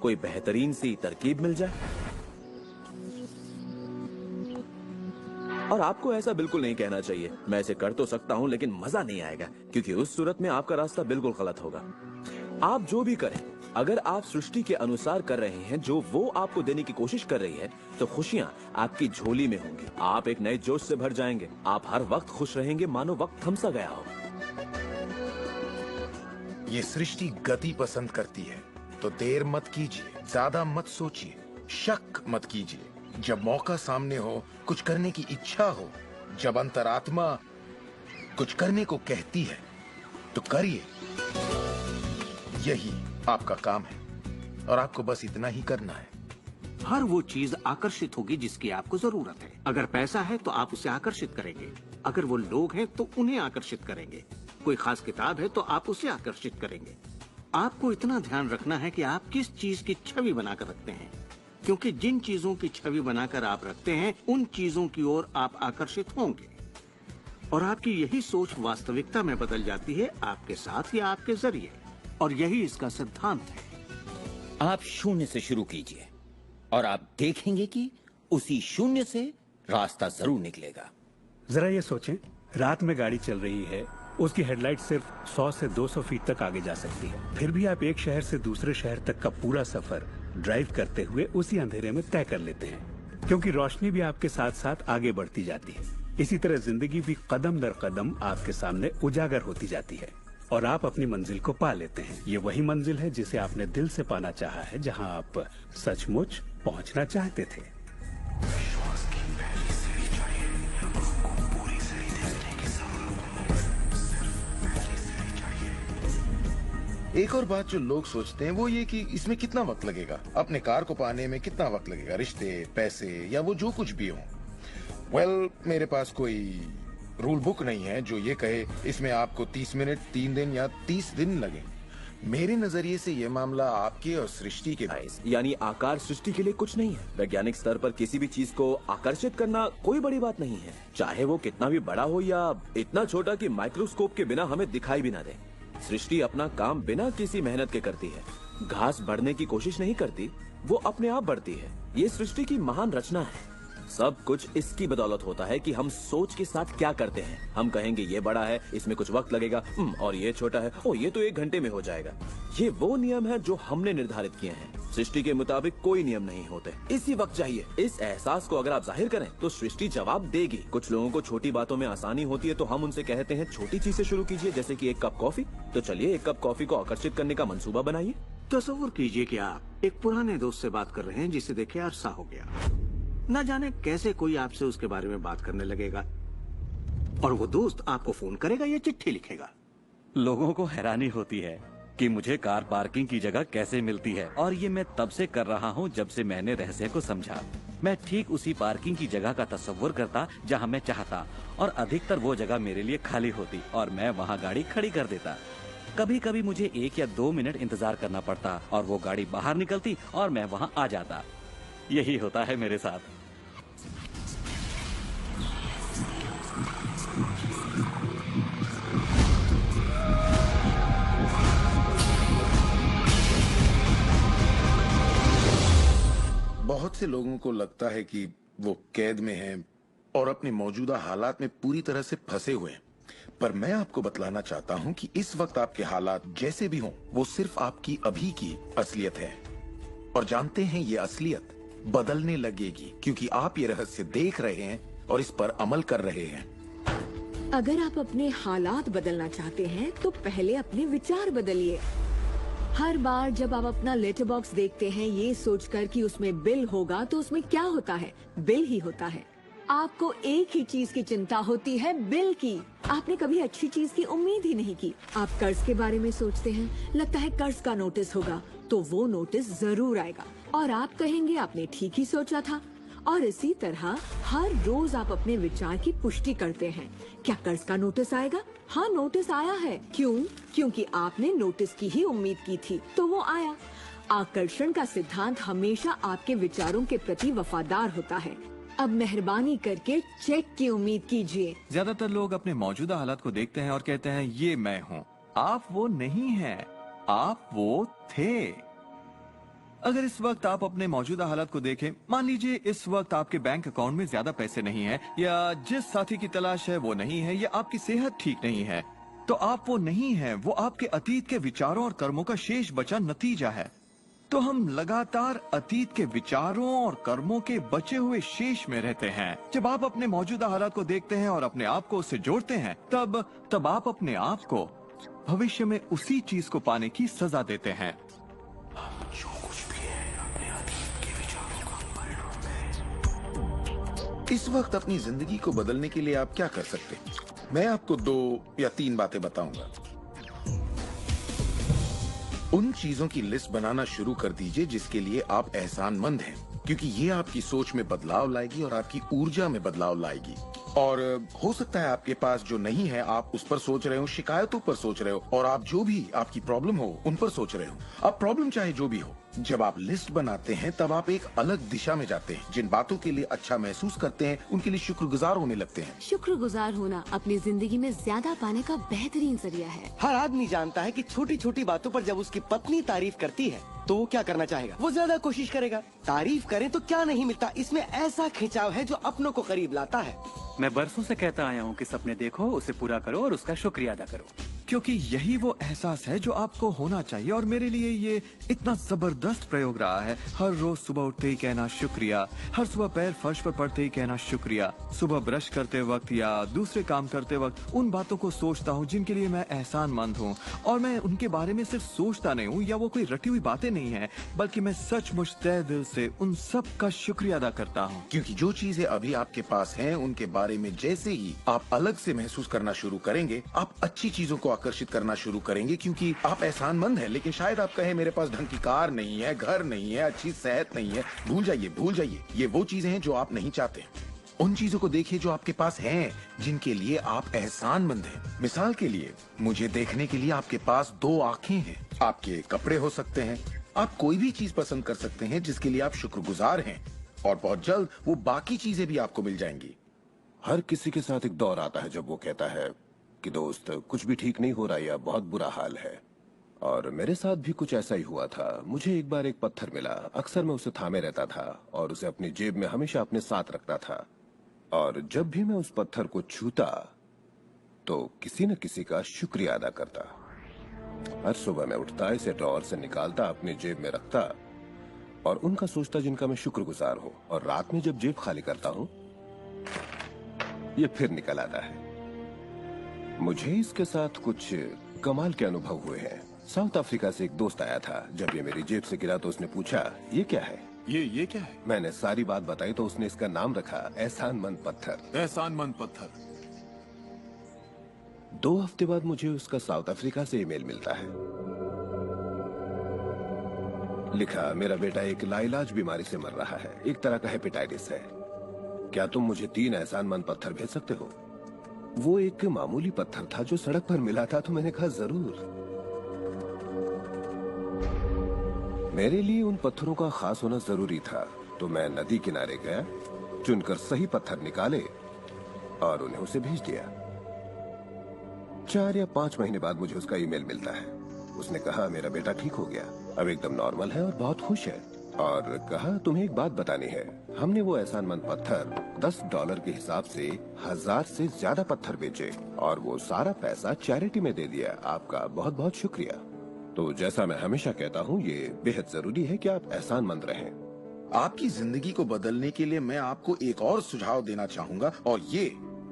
कोई बेहतरीन सी तरकीब मिल जाए। और आपको ऐसा बिल्कुल नहीं कहना चाहिए, मैं इसे कर तो सकता हूँ लेकिन मजा नहीं आएगा, क्योंकि उस सूरत में आपका रास्ता बिल्कुल गलत होगा। आप जो भी करें, अगर आप सृष्टि के अनुसार कर रहे हैं जो वो आपको देने की कोशिश कर रही है, तो खुशियाँ आपकी झोली में होंगी। आप एक नए जोश से भर जाएंगे। आप हर वक्त खुश रहेंगे मानो वक्त थम सा गया हो। ये सृष्टि गति पसंद करती है, तो देर मत कीजिए, ज्यादा मत सोचिए, शक मत कीजिए। जब मौका सामने हो, कुछ करने की इच्छा हो, जब अंतरात्मा कुछ करने को कहती है तो करिए। यही आपका काम है और आपको बस इतना ही करना है। हर वो चीज आकर्षित होगी जिसकी आपको जरूरत है। अगर पैसा है तो आप उसे आकर्षित करेंगे, अगर वो लोग हैं तो उन्हें आकर्षित करेंगे, कोई खास किताब है तो आप उसे आकर्षित करेंगे। आपको इतना ध्यान रखना है कि आप किस चीज की छवि बनाकर रखते हैं, क्योंकि जिन चीजों की छवि बनाकर आप रखते हैं उन चीजों की ओर आप आकर्षित होंगे, और आपकी यही सोच वास्तविकता में बदल जाती है, आपके साथ या आपके जरिए। और यही इसका सिद्धांत है। आप शून्य से शुरू कीजिए और आप देखेंगे कि उसी शून्य से रास्ता जरूर निकलेगा। जरा ये सोचें, रात में गाड़ी चल रही है, उसकी हेडलाइट सिर्फ 100 से 200 फीट तक आगे जा सकती है, फिर भी आप एक शहर से दूसरे शहर तक का पूरा सफर ड्राइव करते हुए उसी अंधेरे में तय कर लेते हैं, क्योंकि रोशनी भी आपके साथ साथ आगे बढ़ती जाती है। इसी तरह जिंदगी भी कदम दर कदम आपके सामने उजागर होती जाती है और आप अपनी मंजिल को पा लेते हैं। ये वही मंजिल है जिसे आपने दिल से पाना चाहा है, जहां आप सचमुच पहुंचना चाहते थे। विश्वास की पहली सीढ़ी चाहिए, आपको पूरी सीढ़ी देखने की जरूरत नहीं, सिर्फ पहली सीढ़ी चाहिए। एक और बात जो लोग सोचते हैं वो ये कि इसमें कितना वक्त लगेगा, अपने कार को पाने में कितना वक्त लगेगा, रिश्ते, पैसे या वो जो कुछ भी हो। वेल, मेरे पास कोई रूल बुक नहीं है जो ये कहे इसमें आपको 30 मिनट, 3 दिन या 30 दिन लगे। मेरे नजरिए से ये मामला आपके और सृष्टि के यानी आकार सृष्टि के लिए कुछ नहीं है। वैज्ञानिक स्तर पर किसी भी चीज को आकर्षित करना कोई बड़ी बात नहीं है, चाहे वो कितना भी बड़ा हो या इतना छोटा कि माइक्रोस्कोप के बिना हमें दिखाई भी ना दे। सृष्टि अपना काम बिना किसी मेहनत के करती है। घास बढ़ने की कोशिश नहीं करती, वो अपने आप बढ़ती है। ये सृष्टि की महान रचना है। सब कुछ इसकी बदौलत होता है कि हम सोच के साथ क्या करते हैं। हम कहेंगे ये बड़ा है, इसमें कुछ वक्त लगेगा, और ये छोटा है, ओ ये तो 1 घंटे में हो जाएगा। ये वो नियम है जो हमने निर्धारित किए हैं। सृष्टि के मुताबिक कोई नियम नहीं होते, इसी वक्त चाहिए। इस एहसास को अगर आप जाहिर करें तो सृष्टि जवाब देगी। कुछ लोगों को छोटी बातों में आसानी होती है तो हम उनसे कहते हैं छोटी चीज से शुरू कीजिए, जैसे कि 1 कप कॉफी। तो चलिए 1 कप कॉफी को आकर्षित करने का मंसूबा बनाइए। तस्वीर कीजिए कि आप एक पुराने दोस्त से बात कर रहे हैं जिसे देखे अरसा हो गया। न जाने कैसे कोई आपसे उसके बारे में बात करने लगेगा और वो दोस्त आपको फोन करेगा या चिट्ठी लिखेगा। लोगों को हैरानी होती है कि मुझे कार पार्किंग की जगह कैसे मिलती है, और ये मैं तब से कर रहा हूँ जब से मैंने रहस्य को समझा। मैं ठीक उसी पार्किंग की जगह का तस्वुर करता जहाँ मैं चाहता, और अधिकतर वो जगह मेरे लिए खाली होती और मैं वहाँ गाड़ी खड़ी कर देता। कभी कभी मुझे 1 या 2 मिनट इंतजार करना पड़ता और वो गाड़ी बाहर निकलती और मैं वहाँ आ जाता। यही होता है मेरे साथ। बहुत से लोगों को लगता है कि वो कैद में हैं और अपने मौजूदा हालात में पूरी तरह से फंसे हुए हैं, पर मैं आपको बतलाना चाहता हूं कि इस वक्त आपके हालात जैसे भी हों, वो सिर्फ आपकी अभी की असलियत है। और जानते हैं ये असलियत बदलने लगेगी क्योंकि आप ये रहस्य देख रहे हैं और इस पर अमल कर रहे हैं। अगर आप अपने हालात बदलना चाहते हैं तो पहले अपने विचार बदलिए। हर बार जब आप अपना लेटर बॉक्स देखते हैं ये सोचकर कि उसमें बिल होगा, तो उसमें क्या होता है? बिल ही होता है। आपको एक ही चीज की चिंता होती है, बिल की। आपने कभी अच्छी चीज की उम्मीद ही नहीं की। आप कर्ज के बारे में सोचते हैं, लगता है कर्ज का नोटिस होगा, तो वो नोटिस जरूर आएगा और आप कहेंगे आपने ठीक ही सोचा था। और इसी तरह हर रोज आप अपने विचार की पुष्टि करते हैं। क्या कर्ज का नोटिस आएगा? हाँ, नोटिस आया है। क्यों? क्योंकि आपने नोटिस की ही उम्मीद की थी, तो वो आया। आकर्षण का सिद्धांत हमेशा आपके विचारों के प्रति वफादार होता है। अब मेहरबानी करके चेक की उम्मीद कीजिए। ज्यादातर लोग अपने मौजूदा हालात को देखते हैं और कहते हैं ये मैं हूँ। आप वो नहीं हैं, आप वो थे। अगर इस वक्त आप अपने मौजूदा हालात को देखें, मान लीजिए इस वक्त आपके बैंक अकाउंट में ज्यादा पैसे नहीं हैं, या जिस साथी की तलाश है वो नहीं है, या आपकी सेहत ठीक नहीं है, तो आप वो नहीं हैं। वो आपके अतीत के विचारों और कर्मों का शेष बचा नतीजा है। तो हम लगातार अतीत के विचारों और कर्मों के बचे हुए शेष में रहते हैं। जब आप अपने मौजूदा हालात को देखते हैं और अपने आप को उससे जोड़ते हैं, तब आप अपने आप को भविष्य में उसी चीज को पाने की सजा देते हैं। जो कुछ भी है अपने अतीत के विचारों का परिणाम है। इस वक्त अपनी जिंदगी को बदलने के लिए आप क्या कर सकते हैं? मैं आपको 2 या 3 बातें बताऊंगा। उन चीजों की लिस्ट बनाना शुरू कर दीजिए जिसके लिए आप एहसानमंद हैं, क्योंकि ये आपकी सोच में बदलाव लाएगी और आपकी ऊर्जा में बदलाव लाएगी। और हो सकता है आपके पास जो नहीं है आप उस पर सोच रहे हो, शिकायतों पर सोच रहे हो, और आप जो भी आपकी प्रॉब्लम हो उन पर सोच रहे हो। अब प्रॉब्लम चाहे जो भी हो, जब आप लिस्ट बनाते हैं तब आप एक अलग दिशा में जाते हैं। जिन बातों के लिए अच्छा महसूस करते हैं उनके लिए शुक्रगुजार होने लगते हैं। शुक्रगुजार होना अपनी जिंदगी में ज्यादा पाने का बेहतरीन जरिया है। हर आदमी जानता है कि छोटी छोटी बातों पर जब उसकी पत्नी तारीफ करती है तो वो क्या करना चाहेगा? वो ज्यादा कोशिश करेगा। तारीफ करें तो क्या नहीं मिलता, इसमें ऐसा खिंचाव है जो अपनों को करीब लाता है। मैं बरसों से कहता आया हूँ कि सपने देखो, उसे पूरा करो और उसका शुक्रिया अदा करो, क्योंकि यही वो एहसास है जो आपको होना चाहिए। और मेरे लिए ये इतना जबरदस्त प्रयोग रहा है। हर रोज सुबह उठते ही कहना शुक्रिया, हर सुबह पैर फर्श पर पड़ते ही कहना शुक्रिया, सुबह ब्रश करते वक्त या दूसरे काम करते वक्त उन बातों को सोचता हूँ जिनके लिए मैं एहसानमंद हूँ, और मैं उनके बारे में सिर्फ सोचता नहीं हूँ या वो कोई रटी हुई बातें नहीं है, बल्कि मैं सचमुच तहे दिल से उन सब का शुक्रिया अदा करता हूँ। क्योंकि जो चीजें अभी आपके पास हैं उनके बारे में जैसे ही आप अलग से महसूस करना शुरू करेंगे, आप अच्छी चीजों को आकर्षित करना शुरू करेंगे क्योंकि आप एहसानमंद हैं। लेकिन शायद आप कहें मेरे पास ढंग की कार नहीं है, घर नहीं है, अच्छी सेहत नहीं है। भूल जाइए। ये वो चीजें हैं जो आप नहीं चाहते। उन चीजों को देखिए जो आपके पास हैं, जिनके लिए आप एहसानमंद हैं। मिसाल के लिए, मुझे देखने के लिए आपके पास 2 आंखें हैं। आपके कपड़े हो सकते हैं। आप कोई भी चीज पसंद कर सकते हैं जिसके लिए आप शुक्रगुजार हैं, और बहुत जल्द वो बाकी चीजें भी आपको मिल जाएंगी। हर किसी के साथ एक दौर आता है जब वो कहता है कि दोस्त कुछ भी ठीक नहीं हो रहा या बहुत बुरा हाल है। और मेरे साथ भी कुछ ऐसा ही हुआ था। मुझे एक बार एक पत्थर मिला। अक्सर मैं उसे थामे रहता था और उसे अपनी जेब में हमेशा अपने साथ रखता था। और जब भी मैं उस पत्थर को छूता तो किसी न किसी का शुक्रिया अदा करता। हर सुबह मैं उठता, इसे ड्रॉअर से निकालता, अपनी जेब में रखता और उनका सोचता जिनका मैं शुक्रगुजार हूँ। और रात में जब जेब खाली करता हूँ, ये फिर निकल आता है। मुझे इसके साथ कुछ कमाल के अनुभव हुए हैं। साउथ अफ्रीका से एक दोस्त आया था। जब ये मेरी जेब से गिरा तो उसने पूछा, ये क्या है? ये क्या है? मैंने सारी बात बताई तो उसने इसका नाम रखा एहसानमंद पत्थर। एहसानमंद पत्थर। 2 हफ्ते बाद मुझे उसका साउथ अफ्रीका से ईमेल मिलता है। लिखा, मेरा बेटा एक लाइलाज बीमारी से मर रहा है, एक तरह का हेपेटाइटिस है। क्या तुम मुझे 3 एहसानमंद पत्थर भेज सकते हो? वो एक मामूली पत्थर था जो सड़क पर मिला था, तो मैंने कहा जरूर। मेरे लिए उन पत्थरों का खास होना जरूरी था, तो मैं नदी किनारे गया, चुनकर सही पत्थर निकाले और उन्हें उसे भेज दिया। 4 या 5 महीने बाद मुझे उसका ईमेल मिलता है। उसने कहा मेरा बेटा ठीक हो गया, अब एकदम नॉर्मल है और बहुत खुश है। और कहा तुम्हें एक बात बतानी है, हमने वो एहसानमंद पत्थर $10 के हिसाब से 1000 से ज्यादा पत्थर बेचे और वो सारा पैसा चैरिटी में दे दिया। आपका बहुत बहुत शुक्रिया। तो जैसा मैं हमेशा कहता हूँ, ये बेहद जरूरी है कि आप एहसानमंद रहें। आपकी जिंदगी को बदलने के लिए मैं आपको एक और सुझाव देना चाहूंगा, और ये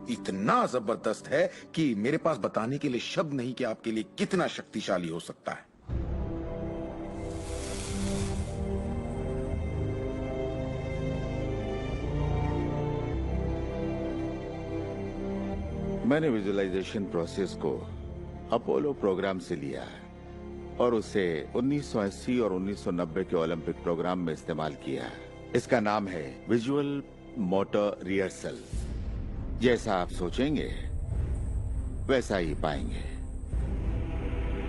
इतना जबरदस्त है कि मेरे पास बताने के लिए शब्द नहीं कि आपके लिए कितना शक्तिशाली हो सकता है। मैंने विजुअलाइजेशन प्रोसेस को अपोलो प्रोग्राम से लिया है और उसे 1980 और 1990 के ओलंपिक प्रोग्राम में इस्तेमाल किया है। इसका नाम है विजुअल मोटर रिहर्सल। जैसा आप सोचेंगे वैसा ही पाएंगे।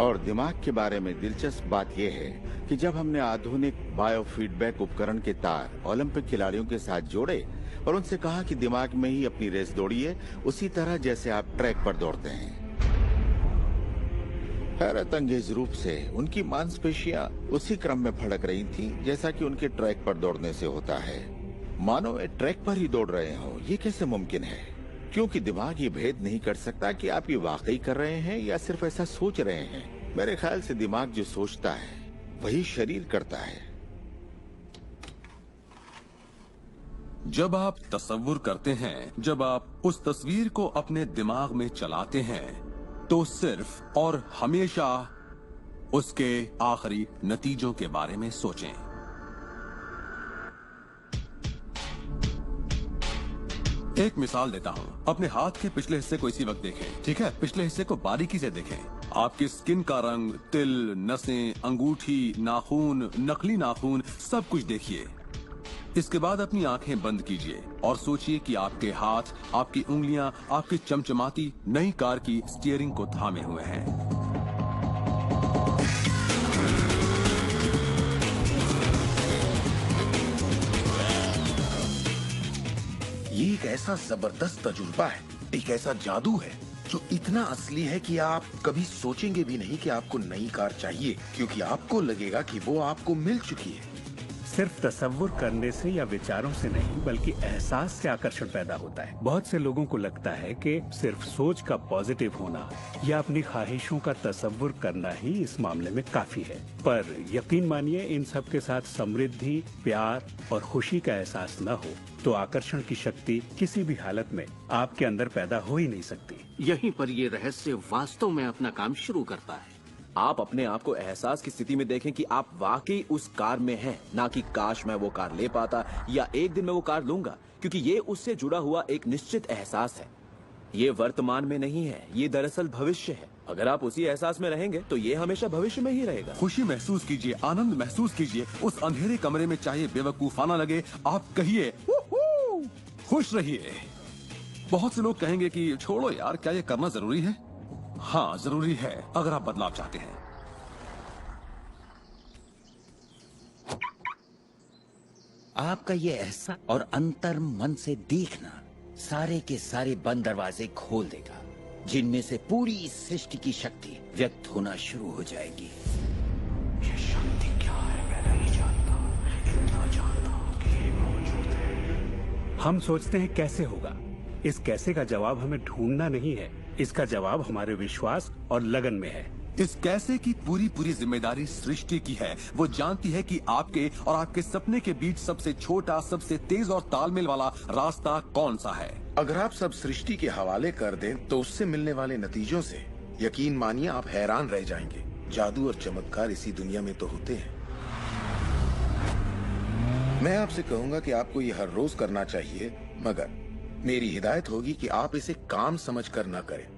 और दिमाग के बारे में दिलचस्प बात यह है कि जब हमने आधुनिक बायोफीडबैक उपकरण के तार ओलंपिक खिलाड़ियों के साथ जोड़े और उनसे कहा कि दिमाग में ही अपनी रेस दौड़िए, उसी तरह जैसे आप ट्रैक पर दौड़ते हैं। हैरत अंगेज रूप से उनकी मांसपेशियां उसी क्रम में फड़क रही थीं, जैसा कि उनके ट्रैक पर दौड़ने से होता है। मानो वे ट्रैक पर ही दौड़ रहे हो। ये कैसे मुमकिन है? क्योंकि दिमाग ये भेद नहीं कर सकता कि आप ये वाकई कर रहे हैं या सिर्फ ऐसा सोच रहे हैं। मेरे ख्याल से दिमाग जो सोचता है वही शरीर करता है। जब आप तसव्वुर करते हैं, जब आप उस तस्वीर को अपने दिमाग में चलाते हैं, तो सिर्फ और हमेशा उसके आखिरी नतीजों के बारे में सोचें। एक मिसाल देता हूं। अपने हाथ के पिछले हिस्से को इसी वक्त देखें, ठीक है? पिछले हिस्से को बारीकी से देखें। आपकी स्किन का रंग, तिल, नसें, अंगूठी, नाखून, नकली नाखून, सब कुछ देखिए। इसके बाद अपनी आंखें बंद कीजिए और सोचिए कि आपके हाथ, आपकी उंगलियां, आपकी चमचमाती नई कार की स्टीयरिंग को थामे हुए हैं। ये एक ऐसा जबरदस्त तजुर्बा है, एक ऐसा जादू है जो इतना असली है कि आप कभी सोचेंगे भी नहीं कि आपको नई कार चाहिए, क्योंकि आपको लगेगा कि वो आपको मिल चुकी है। सिर्फ तसव्वुर करने से या विचारों से नहीं, बल्कि एहसास से आकर्षण पैदा होता है। बहुत से लोगों को लगता है कि सिर्फ सोच का पॉजिटिव होना या अपनी ख्वाहिशों का तसव्वुर करना ही इस मामले में काफी है। पर यकीन मानिए, इन सब के साथ समृद्धि, प्यार और खुशी का एहसास न हो तो आकर्षण की शक्ति किसी भी हालत में आपके अंदर पैदा हो ही नहीं सकती। यहीं पर ये रहस्य वास्तव में अपना काम शुरू करता है। आप अपने आप को एहसास की स्थिति में देखें कि आप वाकई उस कार में हैं, ना कि काश मैं वो कार ले पाता या एक दिन मैं वो कार लूंगा, क्योंकि ये उससे जुड़ा हुआ एक निश्चित एहसास है। ये वर्तमान में नहीं है, ये दरअसल भविष्य है। अगर आप उसी एहसास में रहेंगे तो ये हमेशा भविष्य में ही रहेगा। खुशी महसूस कीजिए, आनंद महसूस कीजिए। उस अंधेरे कमरे में चाहे बेवकूफाना लगे, आप कहिए खुश रहिए। बहुत से लोग कहेंगे कि छोड़ो यार, क्या ये करना जरूरी है? हाँ, जरूरी है अगर आप बदलाव चाहते हैं। आपका ये एहसास और अंतर मन से देखना सारे के सारे बंद दरवाजे खोल देगा, जिनमें से पूरी इस सृष्टि की शक्ति व्यक्त होना शुरू हो जाएगी। ये शक्ति क्या है मैं नहीं जानता, इतना जानता कि ये मौजूद है। हम सोचते हैं कैसे होगा। इस कैसे का जवाब हमें ढूंढना नहीं है, इसका जवाब हमारे विश्वास और लगन में है। इस कैसे की पूरी पूरी जिम्मेदारी सृष्टि की है। वो जानती है कि आपके और आपके सपने के बीच सबसे छोटा, सबसे तेज और तालमेल वाला रास्ता कौन सा है। अगर आप सब सृष्टि के हवाले कर दें तो उससे मिलने वाले नतीजों से यकीन मानिए आप हैरान रह जाएंगे। जादू और चमत्कार इसी दुनिया में तो होते हैं। मैं आपसे कहूंगा कि आपको ये हर रोज करना चाहिए, मगर मेरी हिदायत होगी कि आप इसे काम समझकर न करें।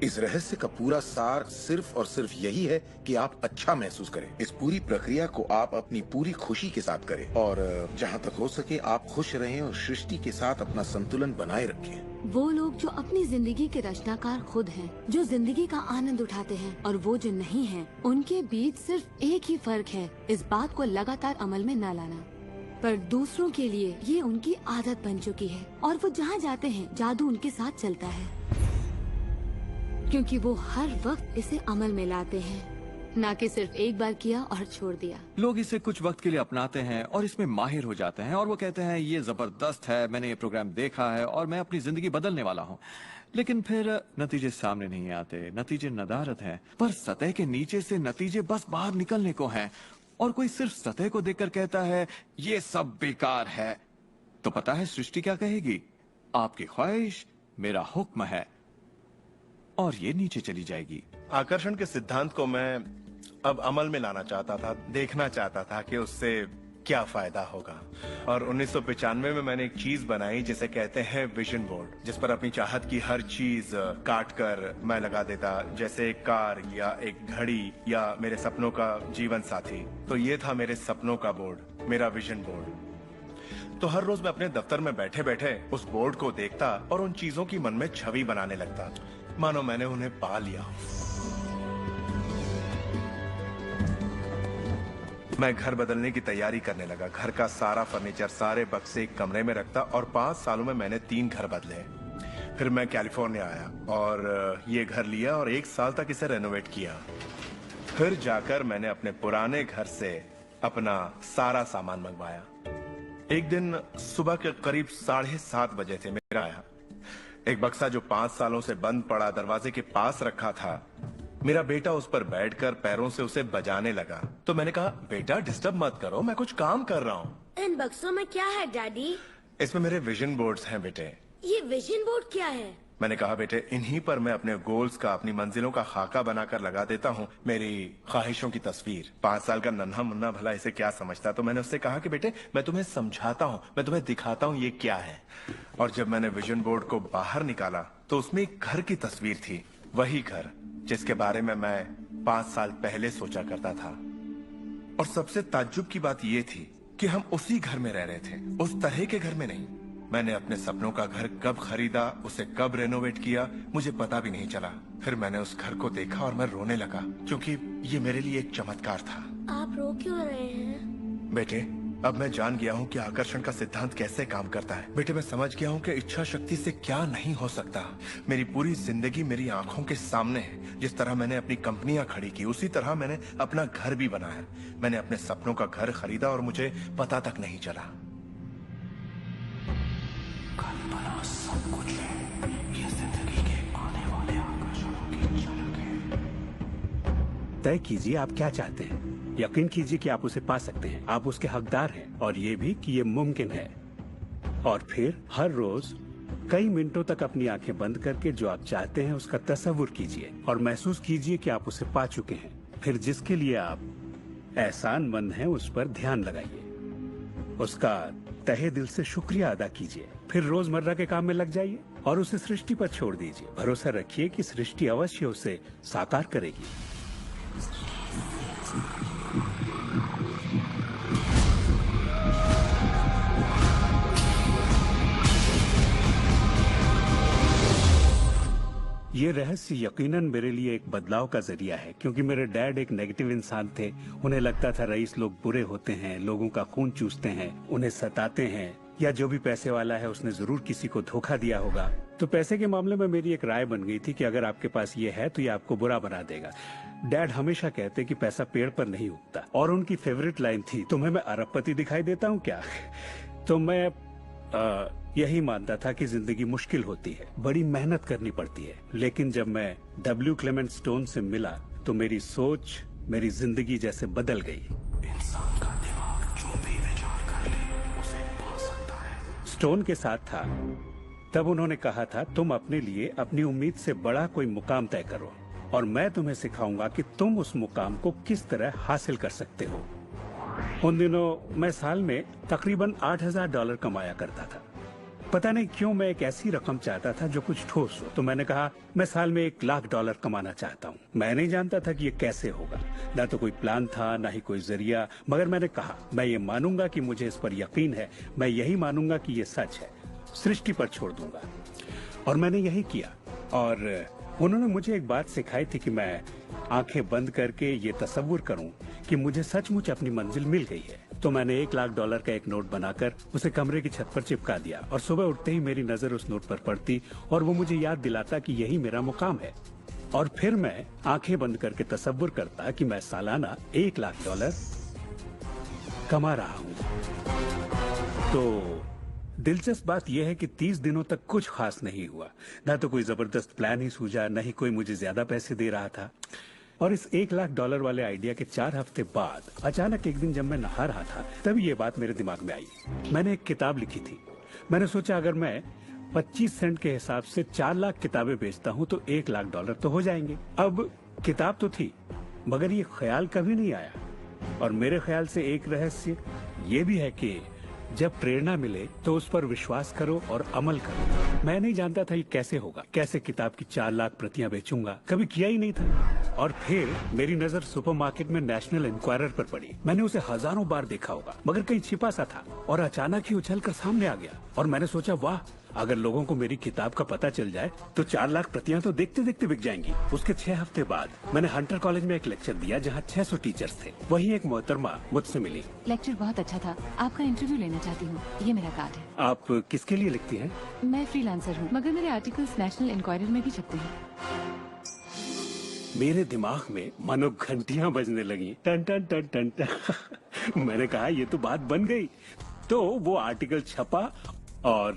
इस रहस्य का पूरा सार सिर्फ और सिर्फ यही है कि आप अच्छा महसूस करें। इस पूरी प्रक्रिया को आप अपनी पूरी खुशी के साथ करें और जहाँ तक हो सके आप खुश रहें और सृष्टि के साथ अपना संतुलन बनाए रखें। वो लोग जो अपनी जिंदगी के रचनाकार खुद हैं, जो जिंदगी का आनंद उठाते हैं, और वो जो नहीं हैं, उनके बीच सिर्फ एक ही फर्क है, इस बात को लगातार अमल में न लाना। पर दूसरों के लिए ये उनकी आदत बन चुकी है और वो जहाँ जाते हैं जादू उनके साथ चलता है, क्योंकि वो हर वक्त इसे अमल में लाते हैं, ना कि सिर्फ एक बार किया और छोड़ दिया। लोग इसे कुछ वक्त के लिए अपनाते हैं और इसमें माहिर हो जाते हैं और वो कहते हैं ये जबरदस्त है, मैंने ये प्रोग्राम देखा है और मैं अपनी जिंदगी बदलने वाला हूँ। लेकिन फिर नतीजे सामने नहीं आते, नतीजे नदारत हैं। पर सतह के नीचे से नतीजे बस बाहर निकलने को हैं और कोई सिर्फ सतह को देखकर कहता है ये सब बेकार है, तो पता है सृष्टि क्या कहेगी? आपकी ख्वाहिश मेरा हुक्म है, और ये नीचे चली जाएगी। आकर्षण के सिद्धांत को मैं अब अमल में लाना चाहता था, देखना चाहता था कि उससे क्या फायदा होगा। और 1995 में मैंने एक चीज बनाई जिसे कहते हैं विजन बोर्ड, जिस पर अपनी चाहत की हर चीज काट कर मैं लगा देता, जैसे एक कार या एक घड़ी या मेरे सपनों का जीवन साथी। तो ये था मेरे सपनों का बोर्ड, मेरा विजन बोर्ड। तो हर रोज मैं अपने दफ्तर में बैठे बैठे उस बोर्ड को देखता और उन चीजों की मन में छवि बनाने लगता, मानो मैंने उन्हें पा लिया। मैं घर बदलने की तैयारी करने लगा। घर का सारा फर्नीचर, सारे बक्से एक कमरे में रखता और 5 सालों में मैंने 3 घर बदले। फिर मैं कैलिफोर्निया आया और ये घर लिया और 1 साल तक इसे रेनोवेट किया। फिर जाकर मैंने अपने पुराने घर से अपना सारा सामान मंगवाया। एक दिन सुबह के करीब 7:30 बजे थे, मेरा आया एक बक्सा जो 5 सालों से बंद पड़ा दरवाजे के पास रखा था। मेरा बेटा उस पर बैठकर पैरों से उसे बजाने लगा। तो मैंने कहा, बेटा डिस्टर्ब मत करो, मैं कुछ काम कर रहा हूँ। इन बक्सों में क्या है डैडी? इसमें मेरे विजन बोर्ड्स हैं बेटे। ये विजन बोर्ड क्या है? मैंने कहा, बेटे इन्हीं पर मैं अपने गोल्स का, अपनी मंजिलों का खाका बनाकर लगा देता हूँ, मेरी ख्वाहिशों की तस्वीर। 5 साल का नन्हा मुन्ना भला इसे क्या समझता। तो मैंने उससे कहा कि बेटे मैं तुम्हें समझाता हूँ, मैं तुम्हें दिखाता हूँ ये क्या है। और जब मैंने विजन बोर्ड को बाहर निकाला तो उसमें एक घर की तस्वीर थी, वही घर जिसके बारे में मैं 5 साल पहले सोचा करता था। और सबसे ताज्जुब की बात ये थी कि हम उसी घर में रह रहे थे, उस तरह के घर में नहीं। मैंने अपने सपनों का घर कब खरीदा, उसे कब रेनोवेट किया, मुझे पता भी नहीं चला। फिर मैंने उस घर को देखा और मैं रोने लगा, क्योंकि ये मेरे लिए एक चमत्कार था। आप रो क्यों रहे हैं? बेटे अब मैं जान गया हूँ कि आकर्षण का सिद्धांत कैसे काम करता है। बेटे मैं समझ गया हूँ कि इच्छा शक्ति से क्या नहीं हो सकता। मेरी पूरी जिंदगी मेरी आंखों के सामने है। जिस तरह मैंने अपनी कंपनियां खड़ी की, उसी तरह मैंने अपना घर भी बनाया। मैंने अपने सपनों का घर खरीदा और मुझे पता तक नहीं चला। कल्पना सब कुछ है, ये जिंदगी के आने वाले आकर्षणों की झलक है। तय कीजिए आप क्या चाहते हैं। यकीन कीजिए कि आप उसे पा सकते हैं, आप उसके हकदार हैं, और ये भी कि ये मुमकिन है। और फिर हर रोज कई मिनटों तक अपनी आंखें बंद करके जो आप चाहते हैं उसका तस्वुर कीजिए और महसूस कीजिए कि आप उसे पा चुके हैं। फिर जिसके लिए आप एहसानमंद हैं उस पर ध्यान लगाइए, उसका तहे दिल से शुक्रिया अदा कीजिए, फिर रोजमर्रा के काम में लग जाइए और उसे सृष्टि पर छोड़ दीजिए। भरोसा रखिए कि सृष्टि अवश्य उसे साकार करेगी। ये रहस्य यकीनन मेरे लिए एक बदलाव का जरिया है, क्योंकि मेरे डैड एक नेगेटिव इंसान थे। उन्हें लगता था रईस लोग बुरे होते हैं, लोगों का खून चूसते हैं, उन्हें सताते हैं, या जो भी पैसे वाला है उसने जरूर किसी को धोखा दिया होगा। तो पैसे के मामले में मेरी एक राय बन गई थी कि अगर आपके पास ये है तो ये आपको बुरा बना देगा। डैड हमेशा कहते कि पैसा पेड़ पर नहीं उगता, और उनकी फेवरेट लाइन थी, तुम्हें मैं अरबपति दिखाई देता हूँ क्या? तो मैं यही मानता था कि जिंदगी मुश्किल होती है, बड़ी मेहनत करनी पड़ती है। लेकिन जब मैं डब्ल्यू क्लेमेंट स्टोन से मिला तो मेरी सोच, मेरी जिंदगी जैसे बदल गई। इंसान का दिमाग जो भी विचार कर ले उसे पा सकता है। स्टोन के साथ था तब उन्होंने कहा था, तुम अपने लिए अपनी उम्मीद से बड़ा कोई मुकाम तय करो और मैं तुम्हें सिखाऊंगा कि तुम उस मुकाम को किस तरह हासिल कर सकते हो। उन दिनों मैं साल में तकरीबन $8,000 कमाया करता था। पता नहीं क्यों मैं एक ऐसी रकम चाहता था जो कुछ ठोस हो। तो मैंने कहा मैं साल में $1,00,000 कमाना चाहता हूँ। मैं नहीं जानता था कि ये कैसे होगा, ना तो कोई प्लान था ना ही कोई जरिया, मगर मैंने कहा मैं ये मानूंगा कि मुझे इस पर यकीन है, मैं यही मानूंगा कि ये सच है, सृष्टि पर छोड़ दूंगा। और मैंने यही किया। और उन्होंने मुझे एक बात सिखाई थी कि मैं आंखें बंद करके ये तसव्वुर करूं कि मुझे सचमुच अपनी मंजिल मिल गई है। तो मैंने $1,00,000 का एक नोट बनाकर उसे कमरे की छत पर चिपका दिया और सुबह उठते ही मेरी नजर उस नोट पर पड़ती और वो मुझे याद दिलाता कि यही मेरा मुकाम है। और फिर मैं आंखें बंद करके तसव्वुर करता कि मैं सालाना $1,00,000 कमा रहा हूँ। तो दिलचस्प बात यह है कि 30 दिनों तक कुछ खास नहीं हुआ। ना तो कोई जबरदस्त प्लान ही सूझा, न ही कोई मुझे ज्यादा पैसे दे रहा था। और इस $1,00,000 वाले आइडिया के 4 हफ्ते बाद अचानक एक दिन जब मैं नहा रहा था तभी ये बात मेरे दिमाग में आई। मैंने एक किताब लिखी थी। मैंने सोचा अगर मैं 25 सेंट के हिसाब से 4 लाख किताबें बेचता हूँ तो $1,00,000 तो हो जाएंगे। अब किताब तो थी, मगर ये ख्याल कभी नहीं आया। और मेरे ख्याल से एक रहस्य ये भी है कि जब प्रेरणा मिले तो उस पर विश्वास करो और अमल करो। मैं नहीं जानता था ये कैसे होगा, कैसे किताब की 4 लाख प्रतियां बेचूंगा, कभी किया ही नहीं था। और फिर मेरी नजर सुपरमार्केट में नेशनल इंक्वायरर पर पड़ी। मैंने उसे हजारों बार देखा होगा, मगर कहीं छिपा सा था और अचानक ही उछलकर सामने आ गया। और मैंने सोचा वाह, अगर लोगों को मेरी किताब का पता चल जाए तो 4 लाख प्रतियां तो देखते देखते बिक जाएंगी। उसके 6 हफ्ते बाद मैंने हंटर कॉलेज में एक लेक्चर दिया जहां 600 टीचर्स थे। वहीं एक मोहतरमा मुझसे मिली। लेक्चर बहुत अच्छा था, आपका इंटरव्यू लेना चाहती हूँ, ये मेरा कार्ड है। आप किसके लिए लिखती हैं? मैं फ्रीलांसर हूँ, मगर मेरे आर्टिकल्स नेशनल इंक्वायरर में भी छपते हैं। मेरे दिमाग में मानो घंटियां बजने लगी, टन टन टन टन टन। मैंने कहा ये तो बात बन गई। तो वो आर्टिकल छपा और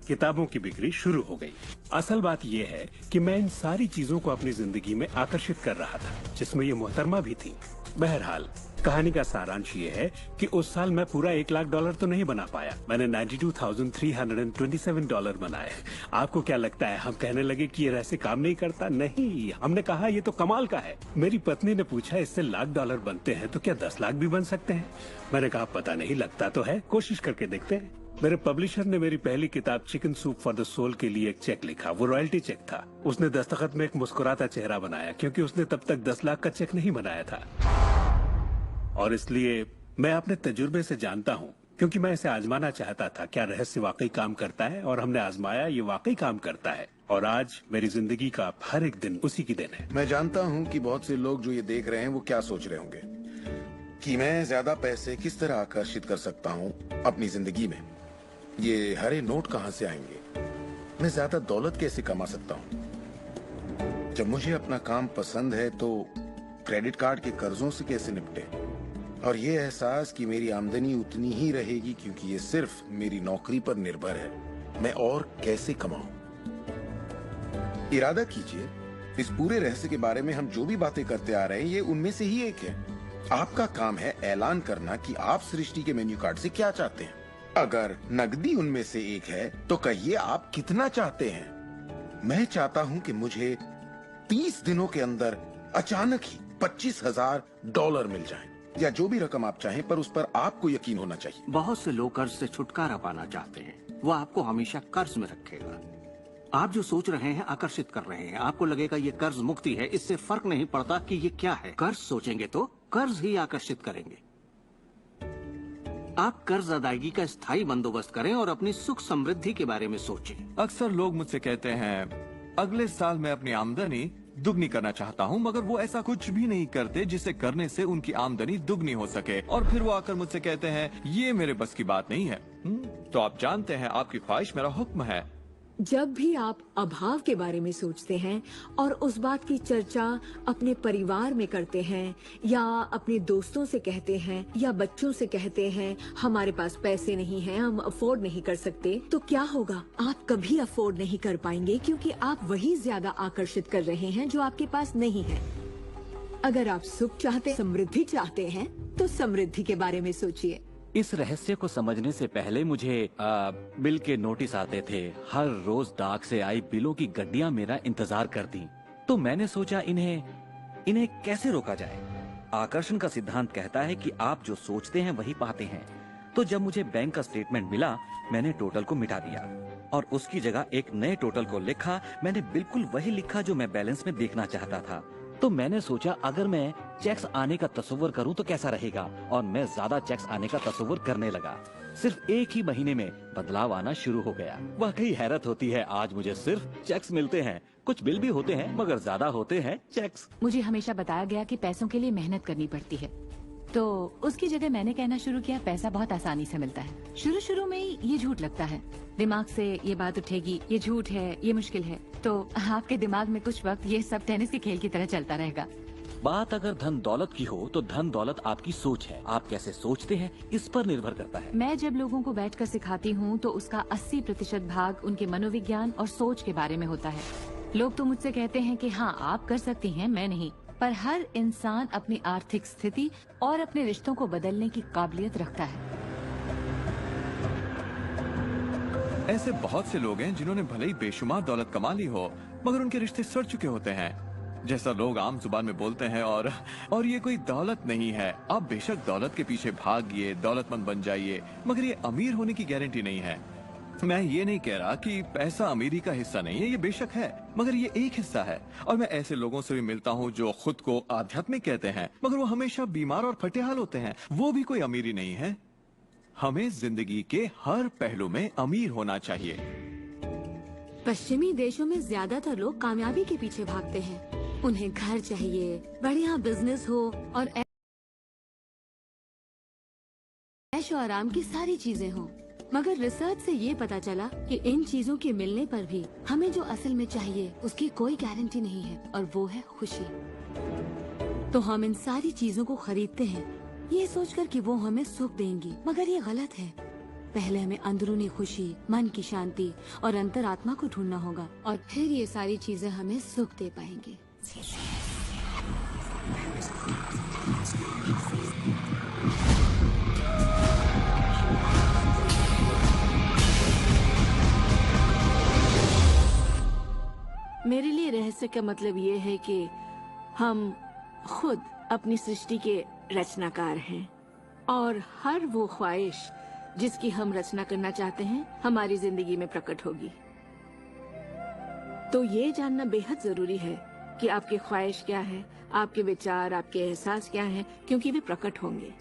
किताबों की बिक्री शुरू हो गई। असल बात यह है कि मैं इन सारी चीजों को अपनी जिंदगी में आकर्षित कर रहा था, जिसमें ये मोहतरमा भी थी। बहरहाल कहानी का सारांश ये है कि उस साल मैं पूरा $1,00,000 तो नहीं बना पाया। मैंने $92,327 बनाए। आपको क्या लगता है हम कहने लगे कि ये रहस्य काम नहीं करता? नहीं, हमने कहा ये तो कमाल का है। मेरी पत्नी ने पूछा इससे $1,00,000 बनते हैं तो क्या 10 लाख भी बन सकते हैं? मैंने कहा पता नहीं, लगता तो है, कोशिश करके देखते हैं। मेरे पब्लिशर ने मेरी पहली किताब chicken soup for the soul के लिए एक चेक लिखा। वो रॉयल्टी चेक था। उसने दस्तखत में एक मुस्कुराता चेहरा बनाया, क्योंकि उसने तब तक 10 लाख का चेक नहीं बनाया था। और इसलिए मैं अपने तजुर्बे से जानता हूँ, क्योंकि मैं इसे आजमाना चाहता था, क्या रहस्य वाकई काम करता है। और हमने आजमाया, ये वाकई काम करता है। और आज मेरी जिंदगी का हर एक दिन उसी की दिन है। मैं जानता हूँ कि बहुत से लोग जो ये देख रहे हैं वो क्या सोच रहे होंगे कि मैं ज्यादा पैसे किस तरह आकर्षित कर सकता हूँ अपनी जिंदगी में। ये हरे नोट कहाँ से आएंगे, मैं ज्यादा दौलत कैसे कमा सकता हूँ। जब मुझे अपना काम पसंद है तो क्रेडिट कार्ड के कर्जों से कैसे निपटे, और ये एहसास कि मेरी आमदनी उतनी ही रहेगी क्योंकि ये सिर्फ मेरी नौकरी पर निर्भर है, मैं और कैसे कमाऊं। इरादा कीजिए, इस पूरे रहस्य के बारे में हम जो भी बातें करते आ रहे हैं ये उनमें से ही एक है। आपका काम है ऐलान करना कि आप सृष्टि के मेन्यू कार्ड से क्या चाहते हैं। अगर नकदी उनमें से एक है तो कहिए आप कितना चाहते हैं। मैं चाहता हूं कि मुझे 30 दिनों के अंदर अचानक ही $25,000 मिल जाएं। या जो भी रकम आप चाहें, पर उस पर आपको यकीन होना चाहिए। बहुत से लोग कर्ज से छुटकारा पाना चाहते हैं, वो आपको हमेशा कर्ज में रखेगा। आप जो सोच रहे हैं आकर्षित कर रहे हैं। आपको लगेगा ये कर्ज मुक्ति है, इससे फर्क नहीं पड़ता कि ये क्या है। कर्ज सोचेंगे तो कर्ज ही आकर्षित करेंगे। आप कर्ज अदायगी का स्थायी बंदोबस्त करें और अपनी सुख समृद्धि के बारे में सोचें। अक्सर लोग मुझसे कहते हैं अगले साल मैं अपनी आमदनी दुगनी करना चाहता हूं, मगर वो ऐसा कुछ भी नहीं करते जिसे करने से उनकी आमदनी दुगनी हो सके। और फिर वो आकर मुझसे कहते हैं ये मेरे बस की बात नहीं है। तो आप जानते हैं आपकी ख्वाहिश मेरा हुक्म है। जब भी आप अभाव के बारे में सोचते हैं और उस बात की चर्चा अपने परिवार में करते हैं या अपने दोस्तों से कहते हैं या बच्चों से कहते हैं हमारे पास पैसे नहीं हैं, हम अफोर्ड नहीं कर सकते, तो क्या होगा? आप कभी अफोर्ड नहीं कर पाएंगे, क्योंकि आप वही ज्यादा आकर्षित कर रहे हैं जो आपके पास नहीं है। अगर आप सुख चाहते, समृद्धि चाहते हैं, तो समृद्धि के बारे में सोचिए। इस रहस्य को समझने से पहले मुझे बिल के नोटिस आते थे। हर रोज डाक से आई बिलों की गड्डियां मेरा इंतजार करती। तो मैंने सोचा इन्हें कैसे रोका जाए। आकर्षण का सिद्धांत कहता है कि आप जो सोचते हैं वही पाते हैं। तो जब मुझे बैंक का स्टेटमेंट मिला, मैंने टोटल को मिटा दिया और उसकी जगह एक नए टोटल को लिखा। मैंने बिल्कुल वही लिखा जो मैं बैलेंस में देखना चाहता था। तो मैंने सोचा अगर मैं चेक्स आने का तस्वीर करूं तो कैसा रहेगा, और मैं ज्यादा चेक्स आने का तस्वीर करने लगा। सिर्फ एक ही महीने में बदलाव आना शुरू हो गया। वाकई हैरत होती है, आज मुझे सिर्फ चेक्स मिलते हैं। कुछ बिल भी होते हैं मगर ज्यादा होते हैं चेक्स। मुझे हमेशा बताया गया कि पैसों के लिए मेहनत करनी पड़ती है, तो उसकी जगह मैंने कहना शुरू किया पैसा बहुत आसानी से मिलता है। शुरू में ही ये झूठ लगता है, दिमाग से ये बात उठेगी, ये झूठ है, ये मुश्किल है। तो आपके दिमाग में कुछ वक्त ये सब टेनिस के खेल की तरह चलता रहेगा। बात अगर धन दौलत की हो तो धन दौलत आपकी सोच है। आप कैसे सोचते हैं इस पर निर्भर करता है। मैं जब लोगों को बैठकर सिखाती हूँ तो उसका 80% भाग उनके मनोविज्ञान और सोच के बारे में होता है। लोग तो मुझसे कहते हैं कि हाँ आप कर सकती हैं, मैं नहीं। पर हर इंसान अपनी आर्थिक स्थिति और अपने रिश्तों को बदलने की काबिलियत रखता है। ऐसे बहुत से लोग हैं जिन्होंने भले ही बेशुमार दौलत कमा ली हो, मगर उनके रिश्ते सड़ चुके होते हैं, जैसा लोग आम जुबान में बोलते हैं। और ये कोई दौलत नहीं है। आप बेशक दौलत के पीछे भागिए, दौलतमंद बन जाइए, मगर ये अमीर होने की गारंटी नहीं है। मैं ये नहीं कह रहा कि पैसा अमीरी का हिस्सा नहीं है, ये बेशक है, मगर ये एक हिस्सा है। और मैं ऐसे लोगों से भी मिलता हूँ जो खुद को आध्यात्मिक कहते हैं, मगर वो हमेशा बीमार और फटेहाल होते हैं। वो भी कोई अमीरी नहीं है। हमें जिंदगी के हर पहलू में अमीर होना चाहिए। पश्चिमी देशों में ज्यादातर लोग कामयाबी के पीछे भागते हैं। उन्हें घर चाहिए, बढ़िया बिजनेस हो और ऐश और आराम की सारी चीजें हो। मगर रिसर्च से ये पता चला कि इन चीजों के मिलने पर भी हमें जो असल में चाहिए उसकी कोई गारंटी नहीं है, और वो है खुशी। तो हम इन सारी चीजों को खरीदते हैं ये सोचकर कि वो हमें सुख देंगी, मगर ये गलत है। पहले हमें अंदरूनी खुशी, मन की शांति और अंतरात्मा को ढूंढना होगा, और फिर ये सारी चीजें हमें सुख दे पाएंगी। मेरे लिए रहस्य का मतलब ये है कि हम खुद अपनी सृष्टि के रचनाकार हैं, और हर वो ख्वाहिश जिसकी हम रचना करना चाहते हैं हमारी जिंदगी में प्रकट होगी। तो ये जानना बेहद जरूरी है कि आपकी ख्वाहिश क्या है, आपके विचार, आपके एहसास क्या हैं, क्योंकि वे प्रकट होंगे।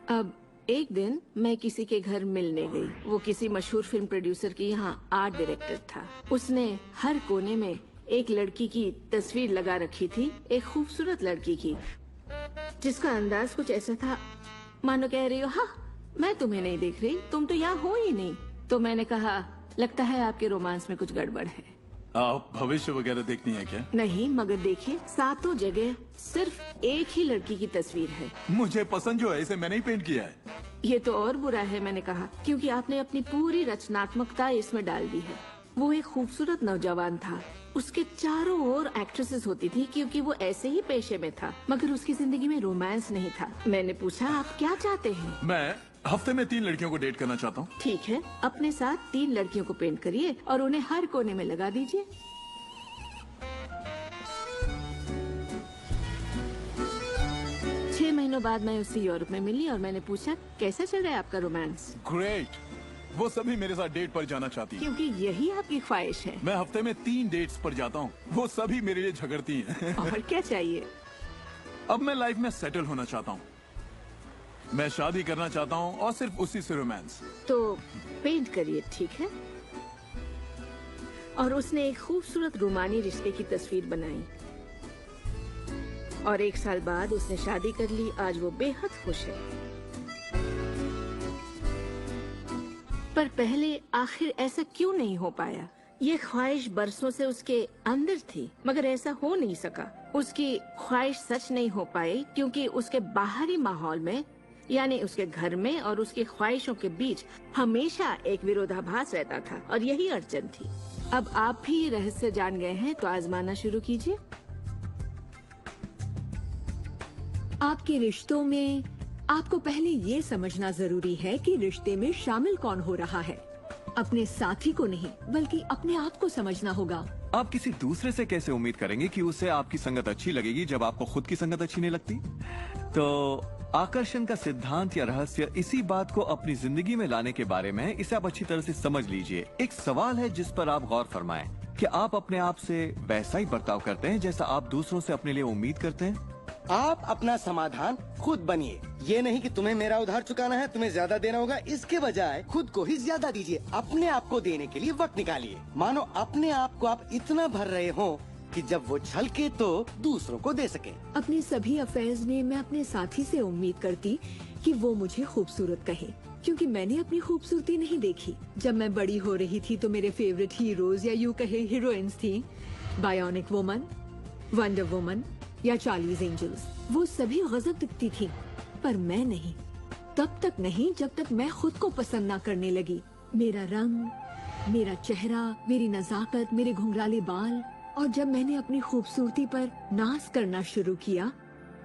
अब एक दिन मैं किसी के घर मिलने गई। वो किसी मशहूर फिल्म प्रोड्यूसर की यहाँ आर्ट डायरेक्टर था। उसने हर कोने में एक लड़की की तस्वीर लगा रखी थी, एक खूबसूरत लड़की की, जिसका अंदाज कुछ ऐसा था मानो कह रही हो हाँ मैं तुम्हें नहीं देख रही, तुम तो यहाँ हो ही नहीं। तो मैंने कहा लगता है आपके रोमांस में कुछ गड़बड़ है। आप भविष्य वगैरह देखनी है क्या? नहीं, मगर देखिए सातों जगह सिर्फ एक ही लड़की की तस्वीर है। मुझे पसंद जो है इसे मैंने ही पेंट किया है। ये तो और बुरा है, मैंने कहा, क्योंकि आपने अपनी पूरी रचनात्मकता इसमें डाल दी है। वो एक खूबसूरत नौजवान था, उसके चारों ओर एक्ट्रेसेस होती थी क्योंकि वो ऐसे ही पेशे में था, मगर उसकी जिंदगी में रोमांस नहीं था। मैंने पूछा आप क्या चाहते हैं? मैं हफ्ते में 3 लड़कियों को डेट करना चाहता हूँ। ठीक है, अपने साथ 3 लड़कियों को पेंट करिए और उन्हें हर कोने में लगा दीजिए। महीनों बाद मैं उससे यूरोप में मिली और मैंने पूछा कैसा चल रहा है आपका रोमांस। ग्रेट। वो सभी मेरे साथ डेट पर जाना चाहती है। क्योंकि यही आपकी ख्वाहिश है। मैं हफ्ते में 3 डेट्स पर जाता हूँ। वो सभी मेरे लिए झगड़ती हैं। और क्या चाहिए? अब मैं लाइफ में सेटल होना चाहता हूँ। मैं शादी करना चाहता हूँ और सिर्फ उसी से रोमांस। तो पेंट करिए, ठीक है? और उसने एक खूबसूरत रूमानी रिश्ते की तस्वीर बनाई और 1 साल बाद उसने शादी कर ली। आज वो बेहद खुश है। पर पहले आखिर ऐसा क्यों नहीं हो पाया? ये ख्वाहिश बरसों से उसके अंदर थी, मगर ऐसा हो नहीं सका। उसकी ख्वाहिश सच नहीं हो पाई क्योंकि उसके बाहरी माहौल में, यानी उसके घर में और उसकी ख्वाहिशों के बीच हमेशा एक विरोधाभास रहता था और यही अड़चन थी। अब आप भी ये रहस्य जान गए हैं तो आजमाना शुरू कीजिए। आपके रिश्तों में आपको पहले ये समझना जरूरी है कि रिश्ते में शामिल कौन हो रहा है। अपने साथी को नहीं बल्कि अपने आप को समझना होगा। आप किसी दूसरे से कैसे उम्मीद करेंगे कि उसे आपकी संगत अच्छी लगेगी जब आपको खुद की संगत अच्छी नहीं लगती? तो आकर्षण का सिद्धांत या रहस्य इसी बात को अपनी जिंदगी में लाने के बारे में है। इसे आप अच्छी तरह से समझ लीजिए। एक सवाल है जिस पर आप गौर फरमाएं कि आप अपने आप से वैसा ही बर्ताव करते हैं जैसा आप दूसरों से अपने लिए उम्मीद करते हैं। आप अपना समाधान खुद बनिए। ये नहीं कि तुम्हें मेरा उधार चुकाना है, तुम्हें ज्यादा देना होगा। इसके बजाय खुद को ही ज्यादा दीजिए। अपने आप को देने के लिए वक्त निकालिए। मानो अपने आप को आप इतना भर रहे हो कि जब वो छलके तो दूसरों को दे सके। अपने सभी अफेयर्स में मैं अपने साथी से उम्मीद करती कि वो मुझे खूबसूरत कहे, क्योंकि मैंने अपनी खूबसूरती नहीं देखी। जब मैं बड़ी हो रही थी तो मेरे फेवरेट हीरोज या यूं कहे हीरोइंस थी। बायोनिक वुमन, वंडर वुमन या चार्लीज एंजल्स। वो सभी गजब दिखती थी, पर मैं नहीं। तब तक नहीं जब तक मैं खुद को पसंद न करने लगी। मेरा रंग, मेरा चेहरा, मेरी नजाकत, मेरे घुंघराले बाल। और जब मैंने अपनी खूबसूरती पर नाज करना शुरू किया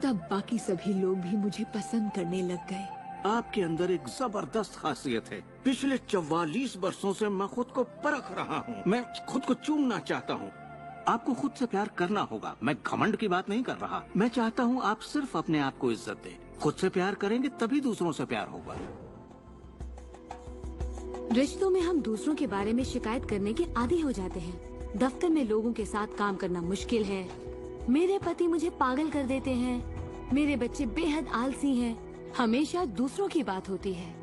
तब बाकी सभी लोग भी मुझे पसंद करने लग गए। आपके अंदर एक जबरदस्त खासियत है। पिछले 44 वर्षों से मैं खुद को परख रहा हूँ। मैं खुद को चूमना चाहता हूँ। आपको खुद से प्यार करना होगा। मैं घमंड की बात नहीं कर रहा। मैं चाहता हूँ आप सिर्फ अपने आप को इज्जत दें। खुद से प्यार करेंगे तभी दूसरों से प्यार होगा। रिश्तों में हम दूसरों के बारे में शिकायत करने के आदी हो जाते हैं। दफ्तर में लोगों के साथ काम करना मुश्किल है। मेरे पति मुझे पागल कर देते हैं। मेरे बच्चे बेहद आलसी हैं। हमेशा दूसरों की बात होती है।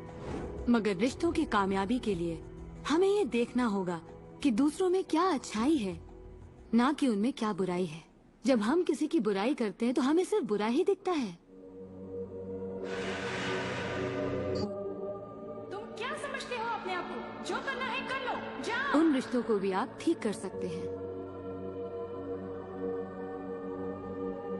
मगर रिश्तों की कामयाबी के लिए हमें ये देखना होगा कि दूसरों में क्या अच्छाई है, ना कि उनमें क्या बुराई है। जब हम किसी की बुराई करते हैं तो हमें सिर्फ बुरा ही दिखता है। तुम क्या समझते हो अपने आप को? जो करना है कर लो, जाओ। उन रिश्तों को भी आप ठीक कर सकते हैं।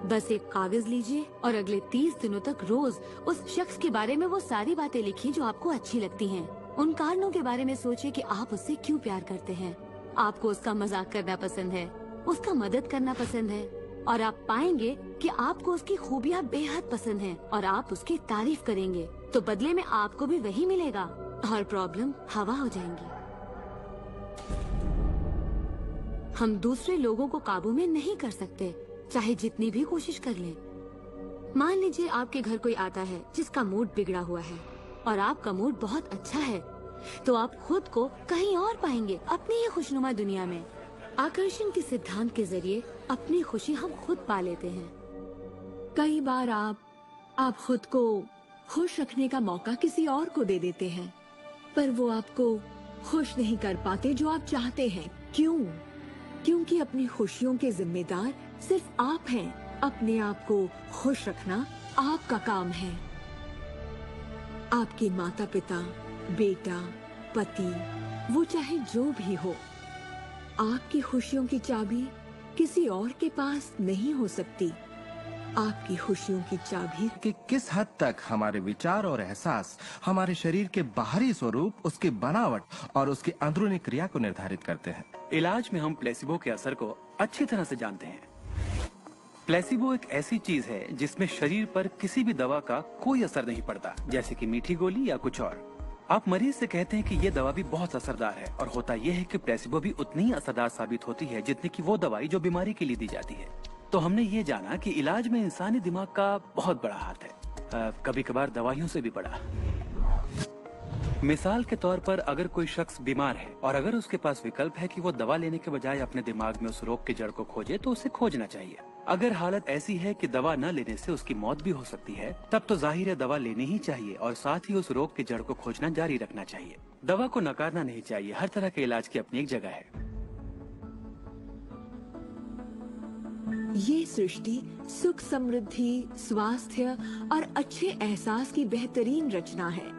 बस एक कागज लीजिए और अगले 30 दिनों तक रोज उस शख्स के बारे में वो सारी बातें लिखिए जो आपको अच्छी लगती हैं। उन कारणों के बारे में सोचिए कि आप उससे क्यों प्यार करते हैं। आपको उसका मजाक करना पसंद है, उसका मदद करना पसंद है, और आप पाएंगे कि आपको उसकी खूबियाँ बेहद पसंद हैं और आप उसकी तारीफ करेंगे तो बदले में आपको भी वही मिलेगा और प्रॉब्लम हवा हो जाएंगी। हम दूसरे लोगों को काबू में नहीं कर सकते, चाहे जितनी भी कोशिश कर लें। मान लीजिए आपके घर कोई आता है जिसका मूड बिगड़ा हुआ है और आपका मूड बहुत अच्छा है, तो आप खुद को कहीं और पाएंगे अपनी ही खुशनुमा दुनिया में। आकर्षण के सिद्धांत के जरिए अपनी खुशी हम खुद पा लेते हैं। कई बार आप खुद को खुश रखने का मौका किसी और को दे देते हैं, पर वो आपको खुश नहीं कर पाते जो आप चाहते हैं। क्यों? क्योंकि अपनी खुशियों के जिम्मेदार सिर्फ आप हैं। अपने आप को खुश रखना आपका काम है। आपके माता पिता, बेटा, पति, वो चाहे जो भी हो, आपकी खुशियों की चाबी किसी और के पास नहीं हो सकती। आपकी खुशियों की चाबी कि किस हद तक हमारे विचार और एहसास हमारे शरीर के बाहरी स्वरूप, उसकी बनावट और उसकी अंदरूनी क्रिया को निर्धारित करते हैं। इलाज में हम प्लेसिबो के असर को अच्छी तरह से जानते हैं। प्लेसिबो एक ऐसी चीज है जिसमें शरीर पर किसी भी दवा का कोई असर नहीं पड़ता, जैसे कि मीठी गोली या कुछ और। आप मरीज से कहते हैं कि ये दवा भी बहुत असरदार है, और होता यह है कि प्लेसिबो भी उतनी ही असरदार साबित होती है जितनी कि वो दवाई जो बीमारी के लिए दी जाती है। तो हमने ये जाना कि इलाज में इंसानी दिमाग का बहुत बड़ा हाथ है। कभी कभार दवाइयों से भी बड़ा। मिसाल के तौर पर अगर कोई शख्स बीमार है और अगर उसके पास विकल्प है कि वो दवा लेने के बजाय अपने दिमाग में उस रोग की जड़ को खोजे, तो उसे खोजना चाहिए। अगर हालत ऐसी है कि दवा न लेने से उसकी मौत भी हो सकती है, तब तो जाहिर है दवा लेनी ही चाहिए और साथ ही उस रोग की जड़ को खोजना जारी रखना चाहिए। दवा को नकारना नहीं चाहिए। हर तरह के इलाज की अपनी एक जगह है। ये सृष्टि सुख, समृद्धि, स्वास्थ्य और अच्छे एहसास की बेहतरीन रचना है।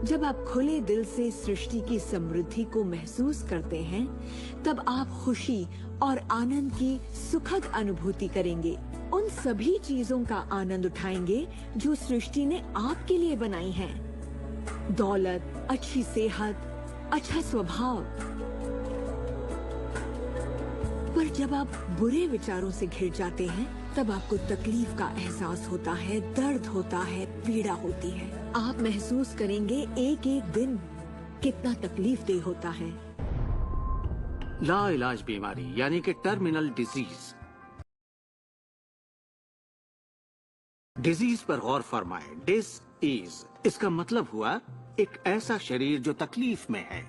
जब आप खुले दिल से सृष्टि की समृद्धि को महसूस करते हैं, तब आप खुशी और आनंद की सुखद अनुभूति करेंगे। उन सभी चीजों का आनंद उठाएंगे जो सृष्टि ने आपके लिए बनाई हैं। दौलत, अच्छी सेहत, अच्छा स्वभाव। पर जब आप बुरे विचारों से घिर जाते हैं, तब आपको तकलीफ का एहसास होता है, दर्द होता है, पीड़ा होती है। आप महसूस करेंगे एक एक दिन कितना तकलीफदेह होता है। लाइलाज बीमारी यानी कि टर्मिनल डिजीज। डिजीज पर गौर फरमाए। डिस इज, इसका मतलब हुआ एक ऐसा शरीर जो तकलीफ में है।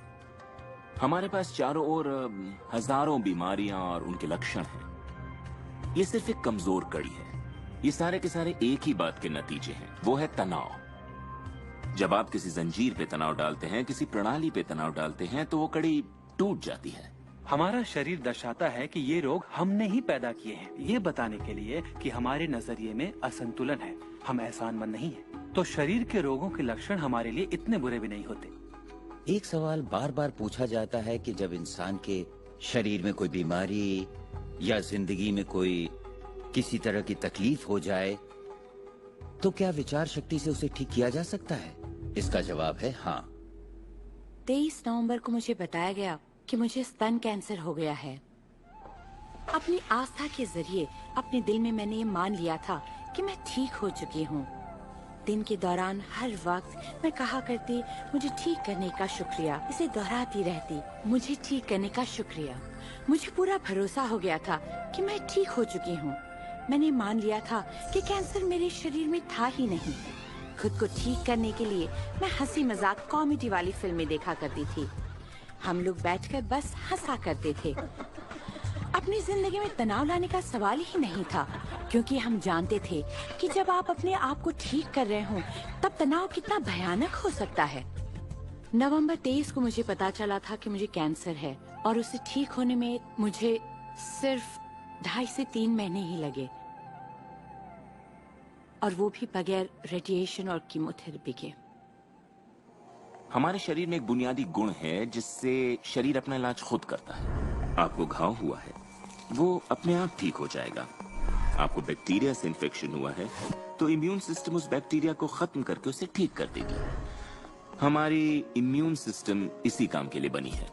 हमारे पास चारों ओर हजारों बीमारियां और उनके लक्षण हैं। ये सिर्फ एक कमजोर कड़ी है। ये सारे के सारे एक ही बात के नतीजे हैं, वो है तनाव। जब आप किसी जंजीर पे तनाव डालते हैं, किसी प्रणाली पे तनाव डालते हैं, तो वो कड़ी टूट जाती है। हमारा शरीर दर्शाता है कि ये रोग हमने ही पैदा किए हैं, ये बताने के लिए कि हमारे नजरिए में असंतुलन है। हम एहसानमंद नहीं हैं। तो शरीर के रोगों के लक्षण हमारे लिए इतने बुरे भी नहीं होते। एक सवाल बार बार पूछा जाता है कि जब इंसान के शरीर में कोई बीमारी या जिंदगी में कोई किसी तरह की तकलीफ हो जाए, तो क्या विचार शक्ति से उसे ठीक किया जा सकता है? इसका जवाब है हाँ। 23 नवंबर को मुझे बताया गया कि मुझे स्तन कैंसर हो गया है। अपनी आस्था के जरिए अपने दिल में मैंने ये मान लिया था कि मैं ठीक हो चुकी हूँ। दिन के दौरान हर वक्त मैं कहा करती, मुझे ठीक करने का शुक्रिया। इसे दोहराती रहती, मुझे ठीक करने का शुक्रिया। मुझे पूरा भरोसा हो गया था कि मैं ठीक हो चुकी हूँ। मैंने मान लिया था कि कैंसर मेरे शरीर में था ही नहीं। खुद को ठीक करने के लिए मैं हंसी मजाक कॉमेडी वाली फिल्में देखा करती थी। हम लोग बैठकर बस हंसा करते थे। अपनी जिंदगी में तनाव लाने का सवाल ही नहीं था, क्योंकि हम जानते थे कि जब आप अपने आप को ठीक कर रहे हो, तब तनाव कितना भयानक हो सकता है। नवंबर 23 को मुझे पता चला था कि मुझे कैंसर है और उसे ठीक होने में मुझे सिर्फ 2.5 से 3 महीने ही लगे, और वो भी बगैर रेडिएशन और कीमोथेरेपी के। हमारे शरीर में एक बुनियादी गुण है जिससे शरीर अपना इलाज खुद करता है। आपको घाव हुआ है, वो अपने आप ठीक हो जाएगा। आपको बैक्टीरिया से इन्फेक्शन हुआ है, तो इम्यून सिस्टम उस बैक्टीरिया को खत्म करके उसे ठीक कर देगी। हमारी इम्यून सिस्टम इसी काम के लिए बनी है।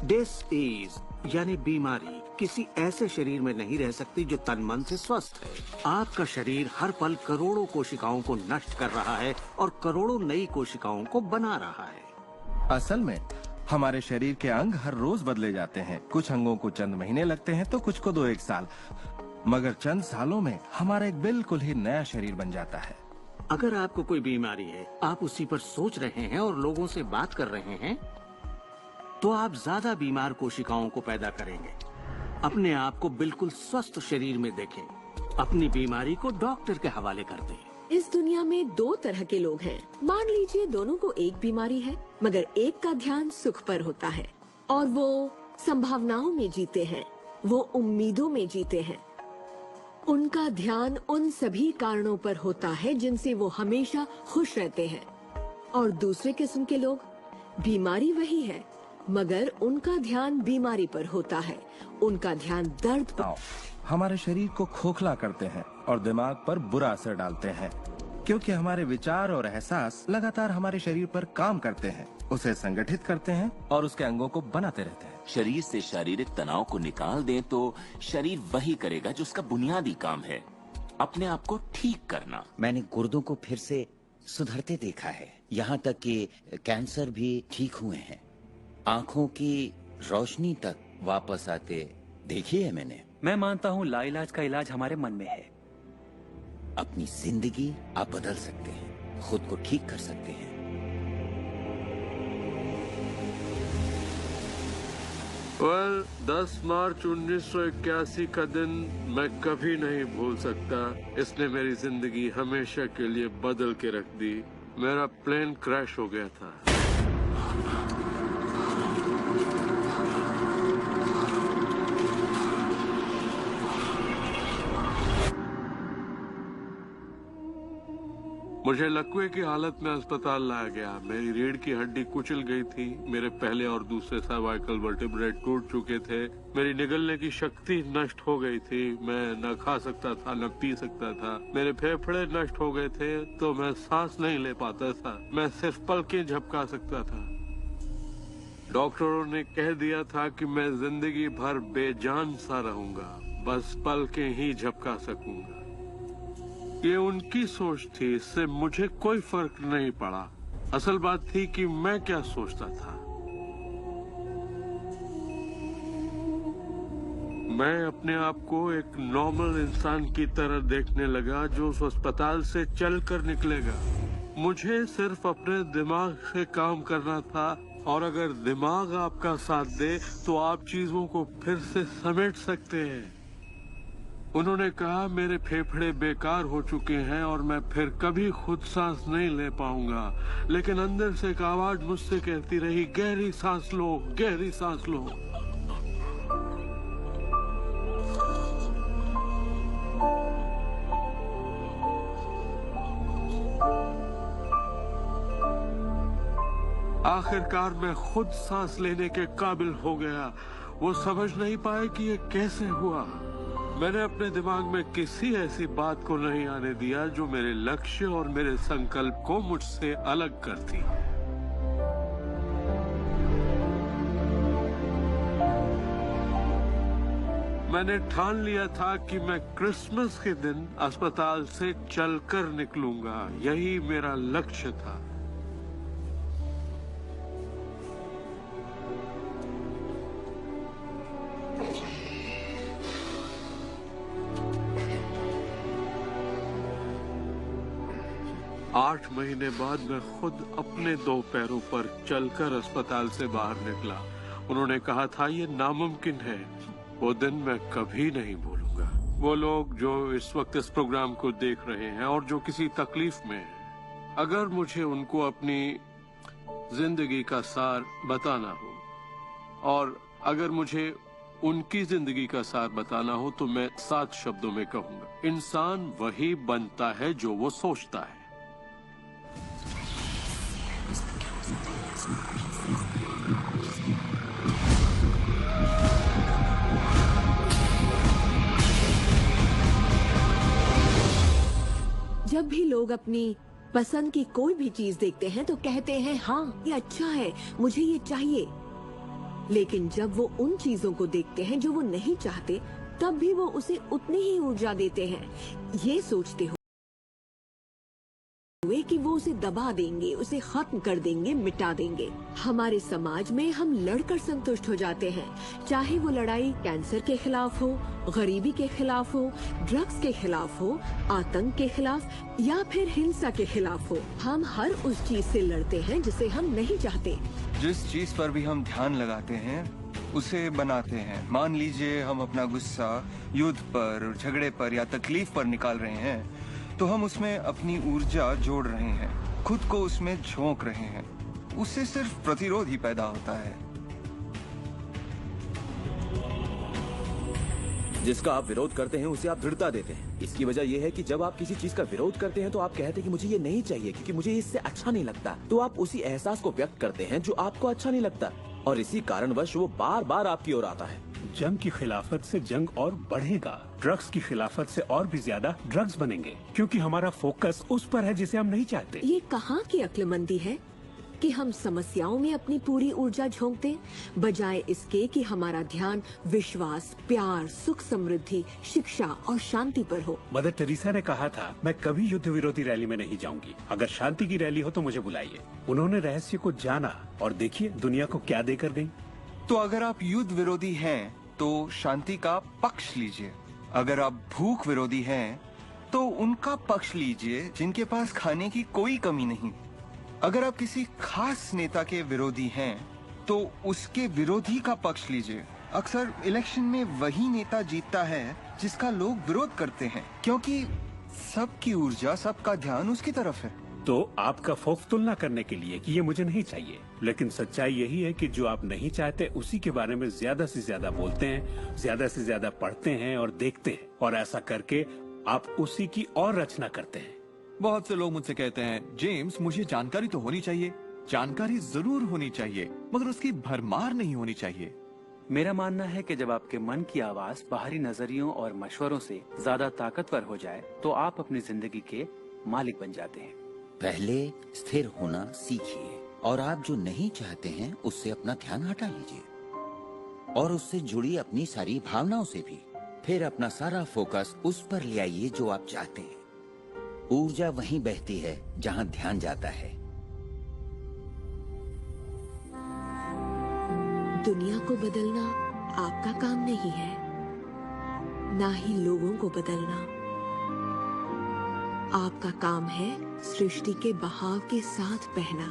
डिसीज यानी बीमारी किसी ऐसे शरीर में नहीं रह सकती जो तन मन से स्वस्थ है। आपका शरीर हर पल करोड़ों कोशिकाओं को नष्ट कर रहा है और करोड़ों नई कोशिकाओं को बना रहा है। असल में हमारे शरीर के अंग हर रोज बदले जाते हैं। कुछ अंगों को चंद महीने लगते हैं तो कुछ को 2-1 साल, मगर चंद सालों में हमारा एक बिल्कुल ही नया शरीर बन जाता है। अगर आपको कोई बीमारी है, आप उसी पर सोच रहे हैं और लोगों से बात कर रहे हैं, तो आप ज्यादा बीमार कोशिकाओं को पैदा करेंगे। अपने आप को बिल्कुल स्वस्थ शरीर में देखें। अपनी बीमारी को डॉक्टर के हवाले कर दें। इस दुनिया में 2 तरह के लोग हैं। मान लीजिए दोनों को एक बीमारी है, मगर एक का ध्यान सुख पर होता है और वो संभावनाओं में जीते हैं, वो उम्मीदों में जीते हैं। उनका ध्यान उन सभी कारणों पर होता है जिनसे वो हमेशा खुश रहते हैं। और दूसरे किस्म के लोग, बीमारी वही है मगर उनका ध्यान बीमारी पर होता है, उनका ध्यान दर्द पर। हमारे शरीर को खोखला करते हैं और दिमाग पर बुरा असर डालते हैं, क्योंकि हमारे विचार और एहसास लगातार हमारे शरीर पर काम करते हैं, उसे संगठित करते हैं और उसके अंगों को बनाते रहते हैं। शरीर से शारीरिक तनाव को निकाल दें तो शरीर वही करेगा जो उसका बुनियादी काम है, अपने आप को ठीक करना। मैंने गुर्दों को फिर से सुधरते देखा है, यहाँ तक कि कैंसर भी ठीक हुए हैं। आंखों की रोशनी तक वापस आते देखी है मैंने। मैं मानता हूँ लाइलाज का इलाज हमारे मन में है। अपनी जिंदगी आप बदल सकते हैं, खुद को ठीक कर सकते हैं। वेल, 10 मार्च 1981 का दिन मैं कभी नहीं भूल सकता। इसने मेरी जिंदगी हमेशा के लिए बदल के रख दी। मेरा प्लेन क्रैश हो गया था। मुझे लकवे की हालत में अस्पताल लाया गया। मेरी रीढ़ की हड्डी कुचल गई थी। मेरे पहले और दूसरे सर्वाइकल वर्टेब्रे टूट चुके थे। मेरी निगलने की शक्ति नष्ट हो गई थी। मैं न खा सकता था, न पी सकता था। मेरे फेफड़े नष्ट हो गए थे, तो मैं सांस नहीं ले पाता था। मैं सिर्फ पलकें झपका सकता था। डॉक्टरों ने कह दिया था कि मैं जिंदगी भर बेजान सा रहूंगा, बस पलकें ही झपका सकूंगा। ये उनकी सोच थी, इससे मुझे कोई फर्क नहीं पड़ा। असल बात थी कि मैं क्या सोचता था। मैं अपने आप को एक नॉर्मल इंसान की तरह देखने लगा जो उस अस्पताल से चलकर निकलेगा। मुझे सिर्फ अपने दिमाग से काम करना था, और अगर दिमाग आपका साथ दे तो आप चीजों को फिर से समेट सकते हैं। उन्होंने कहा मेरे फेफड़े बेकार हो चुके हैं और मैं फिर कभी खुद सांस नहीं ले पाऊंगा, लेकिन अंदर से एक आवाज मुझसे कहती रही, गहरी सांस लो, गहरी सांस लो। आखिरकार मैं खुद सांस लेने के काबिल हो गया। वो समझ नहीं पाए कि ये कैसे हुआ। मैंने अपने दिमाग में किसी ऐसी बात को नहीं आने दिया जो मेरे लक्ष्य और मेरे संकल्प को मुझसे अलग करती। मैंने ठान लिया था कि मैं क्रिसमस के दिन अस्पताल से चलकर निकलूंगा। यही मेरा लक्ष्य था। आठ महीने बाद मैं खुद अपने 2 पैरों पर चलकर अस्पताल से बाहर निकला। उन्होंने कहा था ये नामुमकिन है। वो दिन मैं कभी नहीं भूलूंगा। वो लोग जो इस वक्त इस प्रोग्राम को देख रहे हैं और जो किसी तकलीफ में हैं, अगर मुझे उनको अपनी जिंदगी का सार बताना हो और अगर मुझे उनकी जिंदगी का सार बताना हो तो मैं 7 शब्दों में कहूंगा, इंसान वही बनता है जो वो सोचता है। जब भी लोग अपनी पसंद की कोई भी चीज देखते हैं तो कहते हैं हाँ ये अच्छा है, मुझे ये चाहिए। लेकिन जब वो उन चीजों को देखते हैं जो वो नहीं चाहते, तब भी वो उसे उतनी ही ऊर्जा देते हैं, ये सोचते हुए कि वो उसे दबा देंगे, उसे खत्म कर देंगे, मिटा देंगे। हमारे समाज में हम लड़कर संतुष्ट हो जाते हैं, चाहे वो लड़ाई कैंसर के खिलाफ हो, गरीबी के खिलाफ हो, ड्रग्स के खिलाफ हो, आतंक के खिलाफ या फिर हिंसा के खिलाफ हो। हम हर उस चीज से लड़ते हैं जिसे हम नहीं चाहते। जिस चीज पर भी हम ध्यान लगाते हैं उसे बनाते हैं। मान लीजिए हम अपना गुस्सा युद्ध पर, झगड़े पर या तकलीफ पर निकाल रहे हैं, तो हम उसमें अपनी ऊर्जा जोड़ रहे हैं, खुद को उसमें झोंक रहे हैं। उससे सिर्फ प्रतिरोध ही पैदा होता है। जिसका आप विरोध करते हैं उसे आप दृढ़ता देते हैं। इसकी वजह यह है कि जब आप किसी चीज का विरोध करते हैं तो आप कहते हैं कि मुझे ये नहीं चाहिए क्योंकि मुझे इससे अच्छा नहीं लगता। तो आप उसी एहसास को व्यक्त करते हैं जो आपको अच्छा नहीं लगता, और इसी कारणवश वो बार बार आपकी ओर आता है। जंग की खिलाफत से जंग और बढ़ेगा, ड्रग्स की खिलाफत से और भी ज्यादा ड्रग्स बनेंगे, क्योंकि हमारा फोकस उस पर है जिसे हम नहीं चाहते। ये कहाँ की अक्लमंदी है कि हम समस्याओं में अपनी पूरी ऊर्जा झोंक दें, बजाय इसके कि हमारा ध्यान विश्वास, प्यार, सुख समृद्धि, शिक्षा और शांति पर हो। मदर टेरेसा ने कहा था, मैं कभी युद्ध विरोधी रैली में नहीं जाऊंगी। अगर शांति की रैली हो तो मुझे बुलाइए। उन्होंने रहस्य को जाना और देखिए दुनिया को क्या देकर गई। तो अगर आप युद्ध विरोधी हैं तो शांति का पक्ष लीजिए। अगर आप भूख विरोधी हैं तो उनका पक्ष लीजिए जिनके पास खाने की कोई कमी नहीं। अगर आप किसी खास नेता के विरोधी हैं तो उसके विरोधी का पक्ष लीजिए। अक्सर इलेक्शन में वही नेता जीतता है जिसका लोग विरोध करते हैं, क्योंकि सबकी ऊर्जा, सबका ध्यान उसकी तरफ है। तो आपका खौफ तुलना करने के लिए कि ये मुझे नहीं चाहिए, लेकिन सच्चाई यही है कि जो आप नहीं चाहते उसी के बारे में ज्यादा से ज्यादा बोलते हैं, ज्यादा से ज्यादा पढ़ते हैं और देखते हैं, और ऐसा करके आप उसी की और रचना करते हैं। बहुत से लोग मुझसे कहते हैं, जेम्स मुझे जानकारी तो होनी चाहिए, जानकारी जरूर होनी चाहिए, मगर उसकी भरमार नहीं होनी चाहिए। मेरा मानना है कि जब आपके मन की आवाज बाहरी नजरियों और मशवरों से ज्यादा ताकतवर हो जाए तो आप अपनी जिंदगी के मालिक बन जाते हैं। पहले स्थिर होना सीखिए और आप जो नहीं चाहते हैं उससे अपना ध्यान हटा लीजिए और उससे जुड़ी अपनी सारी भावनाओं से भी। फिर अपना सारा फोकस उस पर ले आइए जो आप चाहते हैं। ऊर्जा वहीं बहती है जहां ध्यान जाता है। दुनिया को बदलना आपका काम नहीं है, ना ही लोगों को बदलना। आपका काम है सृष्टि के बहाव के साथ बहना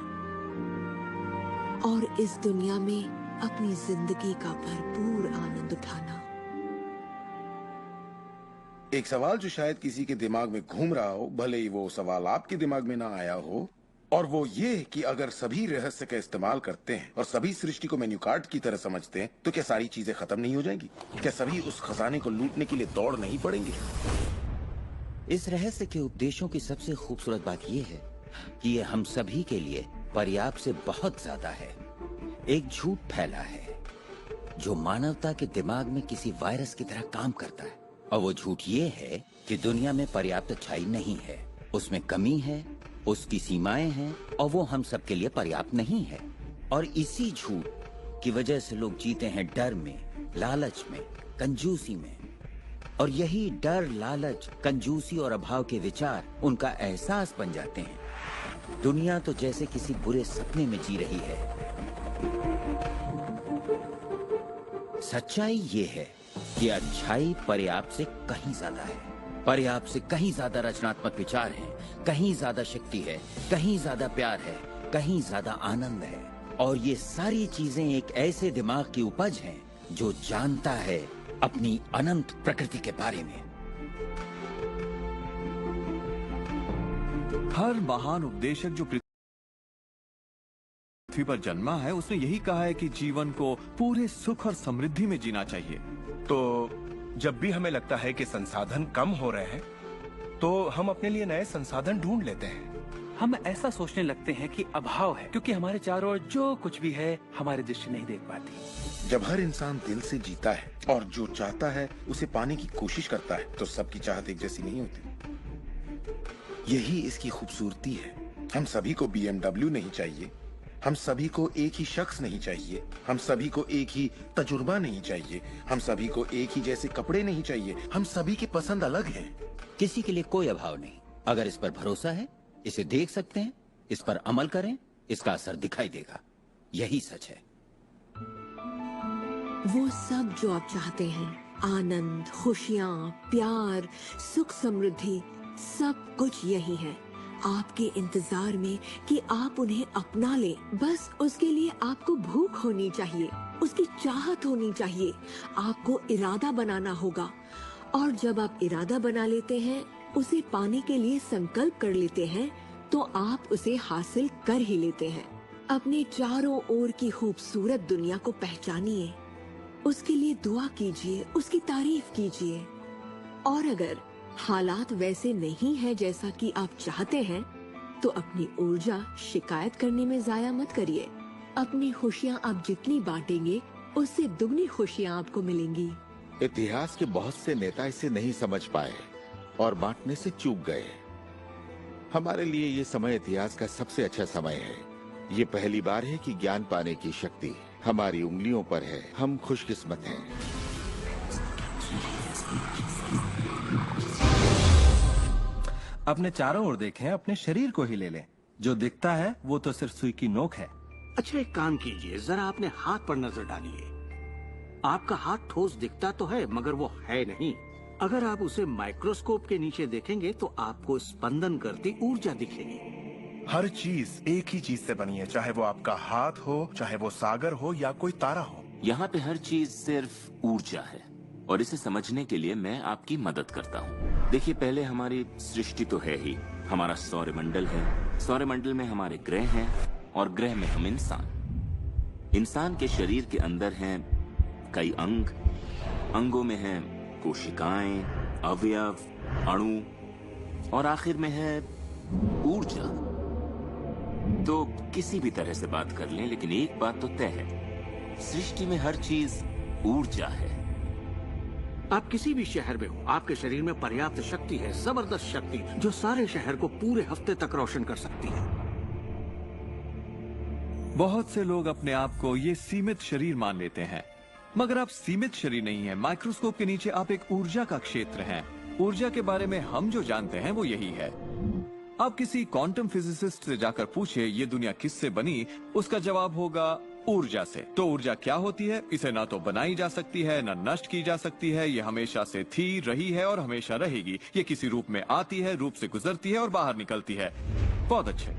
और इस दुनिया में अपनी जिंदगी का भरपूर आनंद उठाना। एक सवाल जो शायद किसी के दिमाग में घूम रहा हो, भले ही वो सवाल आपके दिमाग में ना आया हो, और वो ये कि अगर सभी रहस्य का इस्तेमाल करते हैं और सभी सृष्टि को मेन्यू कार्ड की तरह समझते हैं तो क्या सारी चीजें खत्म नहीं हो जाएंगी? क्या सभी उस खजाने को लूटने के लिए दौड़ नहीं पड़ेंगे? इस रहस्य के उपदेशों की सबसे खूबसूरत बात यह है कि ये हम सभी के लिए पर्याप्त से बहुत ज्यादा है। एक झूठ फैला है जो मानवता के दिमाग में किसी वायरस की तरह काम करता है, और वो झूठ ये है कि दुनिया में पर्याप्त अच्छाई नहीं है, उसमें कमी है, उसकी सीमाएं हैं और वो हम सब के लिए पर्याप्त नहीं है। और इसी झूठ की वजह से लोग जीते हैं डर में, लालच में, कंजूसी में। और यही डर, लालच, कंजूसी और अभाव के विचार उनका एहसास बन जाते हैं। दुनिया तो जैसे किसी बुरे सपने में जी रही है। सच्चाई ये है कि अच्छाई पर्याप्त से कहीं ज्यादा है। पर्याप्त से कहीं ज्यादा रचनात्मक विचार हैं, कहीं ज्यादा शक्ति है, कहीं ज्यादा प्यार है, कहीं ज्यादा आनंद है। और ये सारी चीजें एक ऐसे दिमाग की उपज हैं जो जानता है अपनी अनंत प्रकृति के बारे में। हर महान उपदेशक जो पृथ्वी पर जन्मा है उसने यही कहा है कि जीवन को पूरे सुख और समृद्धि में जीना चाहिए। तो जब भी हमें लगता है कि संसाधन कम हो रहे हैं तो हम अपने लिए नए संसाधन ढूंढ लेते हैं। हम ऐसा सोचने लगते हैं कि अभाव है क्योंकि हमारे चारों ओर जो कुछ भी है हमारी दृष्टि नहीं देख पाती। जब हर इंसान दिल से जीता है और जो चाहता है उसे पाने की कोशिश करता है तो सबकी चाहत एक जैसी नहीं होती। यही इसकी खूबसूरती है। हम सभी को BMW नहीं चाहिए, हम सभी को एक ही शख्स नहीं चाहिए, हम सभी को एक ही तजुर्बा नहीं चाहिए, हम सभी को एक ही जैसे कपड़े नहीं चाहिए, हम सभी की पसंद अलग है। किसी के लिए कोई अभाव नहीं। अगर इस पर भरोसा है, इसे देख सकते हैं, इस पर अमल करें, इसका असर दिखाई देगा। यही सच है। वो सब जो आप चाहते हैं, आनंद, खुशियाँ, प्यार, सुख, समृद्धि, सब कुछ यही है आपके इंतजार में कि आप उन्हें अपना लें। बस उसके लिए आपको भूख होनी चाहिए, उसकी चाहत होनी चाहिए, आपको इरादा बनाना होगा। और जब आप इरादा बना लेते हैं, उसे पाने के लिए संकल्प कर लेते हैं, तो आप उसे हासिल कर ही लेते हैं। अपने चारों ओर की खूबसूरत दुनिया को पहचानिए, उसके लिए दुआ कीजिए, उसकी तारीफ कीजिए। और अगर हालात वैसे नहीं है जैसा कि आप चाहते हैं, तो अपनी ऊर्जा शिकायत करने में जाया मत करिए। अपनी खुशियाँ आप जितनी बांटेंगे, उससे दुगनी खुशियाँ आपको मिलेंगी। इतिहास के बहुत से नेता इसे नहीं समझ पाए और बांटने से चूक गए। हमारे लिए ये समय इतिहास का सबसे अच्छा समय है। ये पहली बार है कि ज्ञान पाने की शक्ति हमारी उंगलियों पर है। हम खुशकिस्मत हैं। अपने चारों ओर देखें, अपने शरीर को ही ले लें। जो दिखता है वो तो सिर्फ सुई की नोक है। अच्छा, एक काम कीजिए, जरा अपने हाथ पर नजर डालिए। आपका हाथ ठोस दिखता तो है मगर वो है नहीं। अगर आप उसे माइक्रोस्कोप के नीचे देखेंगे तो आपको स्पंदन करती ऊर्जा दिखेगी। हर चीज एक ही चीज से बनी है, चाहे वो आपका हाथ हो, चाहे वो सागर हो या कोई तारा हो। यहाँ पे हर चीज सिर्फ ऊर्जा है और इसे समझने के लिए मैं आपकी मदद करता हूँ। देखिए, पहले हमारी सृष्टि तो है ही, हमारा सौरमंडल है, सौरमंडल में हमारे ग्रह हैं और ग्रह में हम इंसान के शरीर के अंदर हैं कई अंग, अंगों में हैं कोशिकाएं, अवयव, अणु और आखिर में है ऊर्जा। तो किसी भी तरह से बात कर लें, लेकिन एक बात तो तय है, सृष्टि में हर चीज ऊर्जा है। आप किसी भी शहर में हो, आपके शरीर में पर्याप्त शक्ति है, जबरदस्त शक्ति जो सारे शहर को पूरे हफ्ते तक रोशन कर सकती है। बहुत से लोग अपने आप को ये सीमित शरीर मान लेते हैं, मगर आप सीमित शरीर नहीं है। माइक्रोस्कोप के नीचे आप एक ऊर्जा का क्षेत्र हैं। ऊर्जा के बारे में हम जो जानते हैं वो यही है। आप किसी क्वांटम फिजिसिस्ट से जाकर पूछिए ये दुनिया किससे बनी, उसका जवाब होगा ऊर्जा से। तो ऊर्जा क्या होती है? इसे ना तो बनाई जा सकती है, ना नष्ट की जा सकती है। ये हमेशा से थी, रही है और हमेशा रहेगी। ये किसी रूप में आती है, रूप से गुजरती है और बाहर निकलती है। बहुत अच्छे।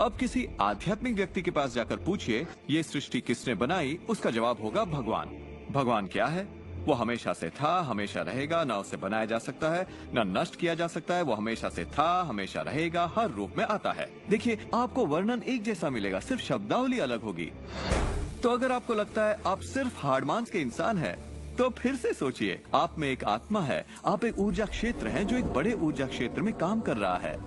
अब किसी आध्यात्मिक व्यक्ति के पास जाकर पूछिए ये सृष्टि किसने बनाई, उसका जवाब होगा भगवान। भगवान क्या है? वो हमेशा से था, हमेशा रहेगा, ना उसे बनाया जा सकता है, ना नष्ट किया जा सकता है। वो हमेशा से था, हमेशा रहेगा, हर रूप में आता है। देखिए, आपको वर्णन एक जैसा मिलेगा, सिर्फ शब्दावली अलग होगी। तो अगर आपको लगता है आप सिर्फ हाड़ मांस के इंसान हैं, तो फिर से सोचिए, आप में एक आत्मा है, आप एक ऊर्जा क्षेत्र हैं जो एक बड़े ऊर्जा क्षेत्र में काम कर रहा है।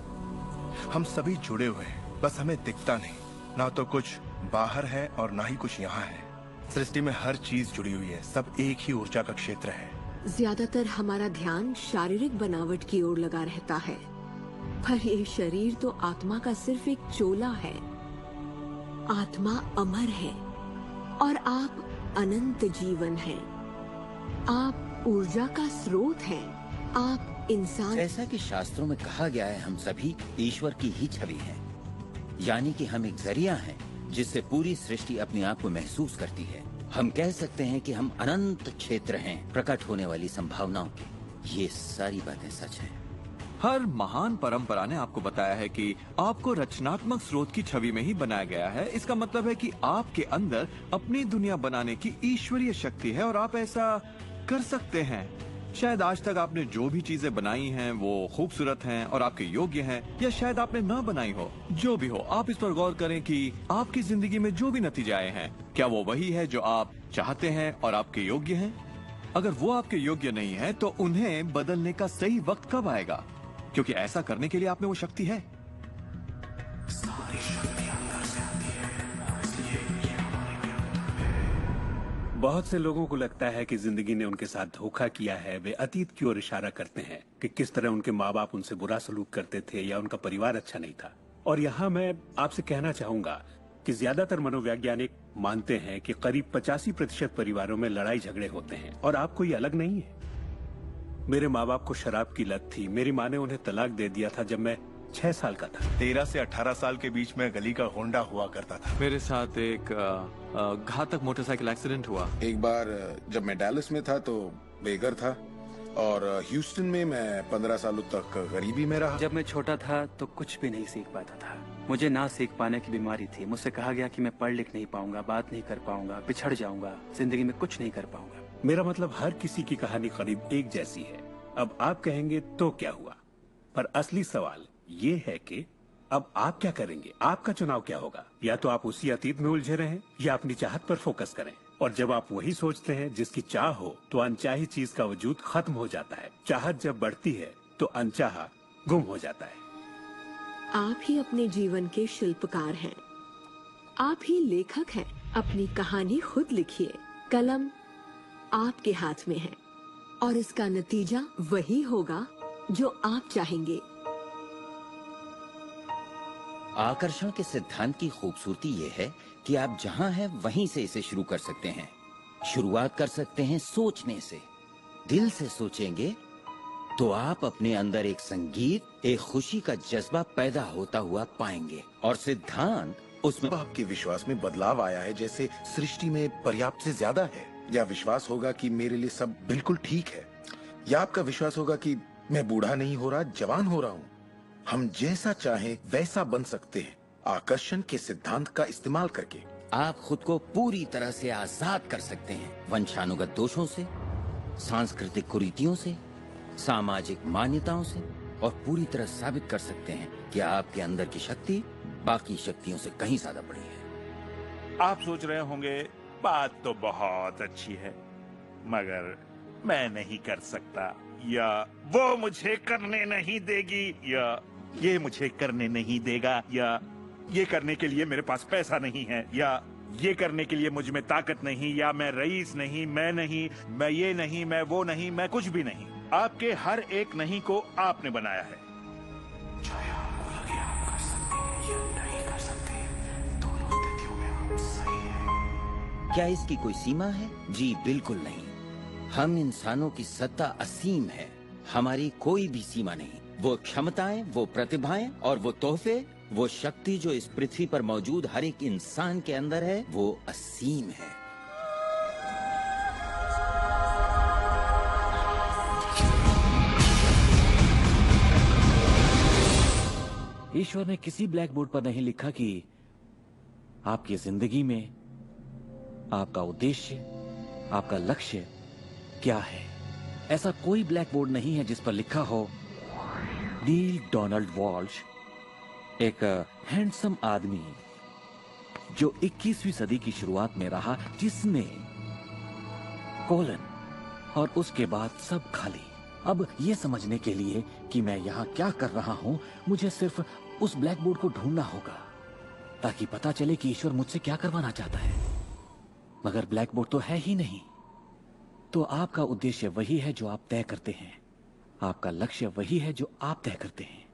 हम सभी जुड़े हुए हैं, बस हमें दिखता नहीं। ना तो कुछ बाहर है और ना ही कुछ यहाँ है। सृष्टि में हर चीज जुड़ी हुई है, सब एक ही ऊर्जा का क्षेत्र है। ज्यादातर हमारा ध्यान शारीरिक बनावट की ओर लगा रहता है, पर ये शरीर तो आत्मा का सिर्फ एक चोला है। आत्मा अमर है और आप अनंत जीवन हैं। आप ऊर्जा का स्रोत हैं। आप इंसान। जैसा कि शास्त्रों में कहा गया है, हम सभी ईश्वर की ही छवि हैं, यानी कि हम एक जरिया हैं जिससे पूरी सृष्टि अपने आप को महसूस करती है। हम कह सकते हैं कि हम अनंत क्षेत्र हैं प्रकट होने वाली संभावनाओं के। ये सारी बातें सच हैं। हर महान परंपरा ने आपको बताया है कि आपको रचनात्मक स्रोत की छवि में ही बनाया गया है। इसका मतलब है कि आपके अंदर अपनी दुनिया बनाने की ईश्वरीय शक्ति है और आप ऐसा कर सकते हैं। शायद आज तक आपने जो भी चीजें बनाई हैं वो खूबसूरत हैं और आपके योग्य हैं, या शायद आपने न बनाई हो। जो भी हो, आप इस पर गौर करें कि आपकी जिंदगी में जो भी नतीजे आए हैं, क्या वो वही है जो आप चाहते हैं और आपके योग्य हैं? अगर वो आपके योग्य नहीं है तो उन्हें बदलने का सही वक्त कब आएगा? क्योंकि ऐसा करने के लिए आप में वो शक्ति है। सारी शक्ति अंदर से आती है, इसलिए ये हमारे नियंत्रण में है। बहुत से लोगों को लगता है कि जिंदगी ने उनके साथ धोखा किया है। वे अतीत की ओर इशारा करते हैं कि किस तरह उनके माँ बाप उनसे बुरा सलूक करते थे या उनका परिवार अच्छा नहीं था। और यहाँ मैं आपसे कहना चाहूंगा कि ज्यादातर मनोवैज्ञानिक मानते हैं कि करीब 85% परिवारों में लड़ाई झगड़े होते हैं और आप कोई अलग नहीं है। मेरे माँ बाप को शराब की लत थी। मेरी माँ ने उन्हें तलाक दे दिया था जब मैं 6 साल का था। 13 से 18 साल के बीच में गली का होंडा हुआ करता था। मेरे साथ एक घातक मोटरसाइकिल एक्सीडेंट हुआ। एक बार जब मैं डैलस में था तो बेघर था और ह्यूस्टन में मैं 15 सालों तक गरीबी में रहा। जब मैं छोटा था तो कुछ भी नहीं सीख पाता था। मुझे ना सीख पाने की बीमारी थी। मुझसे कहा गया कि मैं पढ़ लिख नहीं पाऊंगा, बात नहीं कर पाऊंगा, पिछड़ जाऊंगा, जिंदगी में कुछ नहीं कर पाऊंगा। मेरा मतलब हर किसी की कहानी करीब एक जैसी है। अब आप कहेंगे तो क्या हुआ, पर असली सवाल ये है कि अब आप क्या करेंगे? आपका चुनाव क्या होगा? या तो आप उसी अतीत में उलझे रहें या अपनी चाहत पर फोकस करें। और जब आप वही सोचते हैं जिसकी चाह हो तो अनचाही चीज का वजूद खत्म हो जाता है। चाहत जब बढ़ती है तो अनचाहा गुम हो जाता है। आप ही अपने जीवन के शिल्पकार हैं। आप ही लेखक हैं। अपनी कहानी खुद लिखिए। कलम आपके हाथ में है और इसका नतीजा वही होगा जो आप चाहेंगे। आकर्षण के सिद्धांत की खूबसूरती ये है कि आप जहां हैं वहीं से इसे शुरू कर सकते हैं। शुरुआत कर सकते हैं सोचने से। दिल से सोचेंगे तो आप अपने अंदर एक संगीत, एक खुशी का जज्बा पैदा होता हुआ पाएंगे। और सिद्धांत उसमें आपके विश्वास में बदलाव आया है, जैसे सृष्टि में पर्याप्त से ज्यादा है, या विश्वास होगा कि मेरे लिए सब बिल्कुल ठीक है। या आपका विश्वास होगा कि मैं बूढ़ा नहीं हो रहा, जवान हो रहा हूँ। हम जैसा चाहें वैसा बन सकते हैं आकर्षण के सिद्धांत का इस्तेमाल करके। आप खुद को पूरी तरह से आजाद कर सकते हैं वंशानुगत दोषों से, सांस्कृतिक कुरीतियों से, सामाजिक मान्यताओं से, और पूरी तरह साबित कर सकते हैं कि आपके अंदर की शक्ति बाकी शक्तियों से कहीं ज्यादा बड़ी है। आप सोच रहे होंगे बात तो बहुत अच्छी है, मगर मैं नहीं कर सकता, या वो मुझे करने नहीं देगी, या ये मुझे करने नहीं देगा, या ये करने के लिए मेरे पास पैसा नहीं है, या ये करने के लिए मुझ में ताकत नहीं, या मैं रईस नहीं, मैं नहीं, मैं ये नहीं, मैं वो नहीं, मैं कुछ भी नहीं। आपके हर एक नहीं को आपने बनाया है। चाहे आपको लगे आप कर सकते हैं या नहीं कर सकते, दोनों स्थितियों में आप सही हैं। क्या इसकी कोई सीमा है? जी बिल्कुल नहीं। हम इंसानों की सत्ता असीम है, हमारी कोई भी सीमा नहीं। वो क्षमताएं, वो प्रतिभाएं और वो तोहफे, वो शक्ति जो इस पृथ्वी पर मौजूद हर एक इंसान के अंदर है, वो असीम है। ईश्वर ने किसी ब्लैक बोर्ड पर नहीं लिखा कि आपकी जिंदगी में आपका उद्देश्य, आपका लक्ष्य क्या है। ऐसा कोई ब्लैक बोर्ड नहीं है जिस पर लिखा हो नील डोनाल्ड वॉल्श, एक हैंडसम आदमी जो 21वीं सदी की शुरुआत में रहा, जिसने कोलन और उसके बाद सब खाली। अब ये समझने के लिए कि मैं यहाँ क्या कर रहा हूँ, मुझे सिर्फ उस ब्लैक बोर्ड को ढूंढना होगा ताकि पता चले कि ईश्वर मुझसे क्या करवाना चाहता है। मगर ब्लैक बोर्ड तो है ही नहीं। तो आपका उद्देश्य वही है जो आप तय करते हैं, आपका लक्ष्य वही है जो आप तय करते हैं।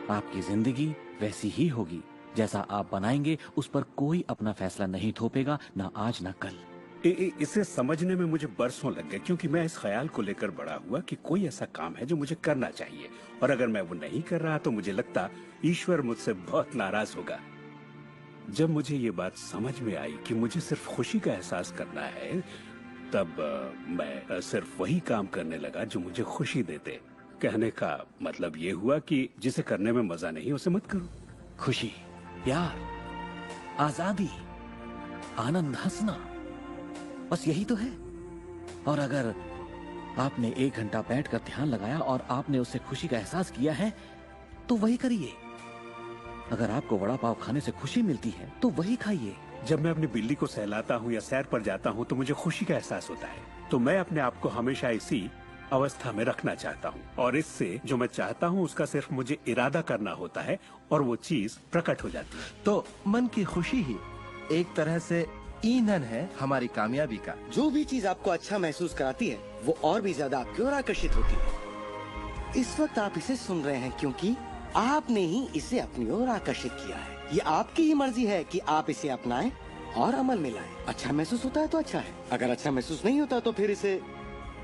आपकी जिंदगी वैसी ही होगी जैसा आप बनाएंगे, उस पर कोई अपना फैसला नहीं थोपेगा, ना आज ना कल। इसे समझने में मुझे बरसों लग गए, क्योंकि मैं इस ख्याल को लेकर बड़ा हुआ कि कोई ऐसा काम है जो मुझे करना चाहिए, और अगर मैं वो नहीं कर रहा तो मुझे लगता ईश्वर मुझसे बहुत नाराज होगा। जब मुझे ये बात समझ में आई कि मुझे सिर्फ खुशी का एहसास करना है, तब मैं सिर्फ वही काम करने लगा जो मुझे खुशी देते। कहने का मतलब ये हुआ कि जिसे करने में मजा नहीं उसे मत करो। खुशी, प्यार, आजादी, आनंद, हंसना, बस यही तो है। और अगर आपने 1 घंटा बैठकर ध्यान लगाया और आपने उससे खुशी का एहसास किया है, तो वही करिए। अगर आपको वड़ा पाव खाने से खुशी मिलती है तो वही खाइए। जब मैं अपनी बिल्ली को सहलाता हूँ या सैर पर जाता हूँ तो मुझे खुशी का एहसास होता है। तो मैं अपने आप को हमेशा इसी अवस्था में रखना चाहता हूँ, और इससे जो मैं चाहता हूँ उसका सिर्फ मुझे इरादा करना होता है और वो चीज प्रकट हो जाती है। तो मन की खुशी ही एक तरह से ईंधन है हमारी कामयाबी का। जो भी चीज आपको अच्छा महसूस कराती है वो और भी ज्यादा आपकी ओर आकर्षित होती है। इस वक्त आप इसे सुन रहे हैं क्योंकि आपने ही इसे अपनी ओर आकर्षित किया है। ये आपकी ही मर्जी है कि आप इसे अपनाएं और अमल में लाएं। अच्छा महसूस होता है तो अच्छा है, अगर अच्छा महसूस नहीं होता तो फिर इसे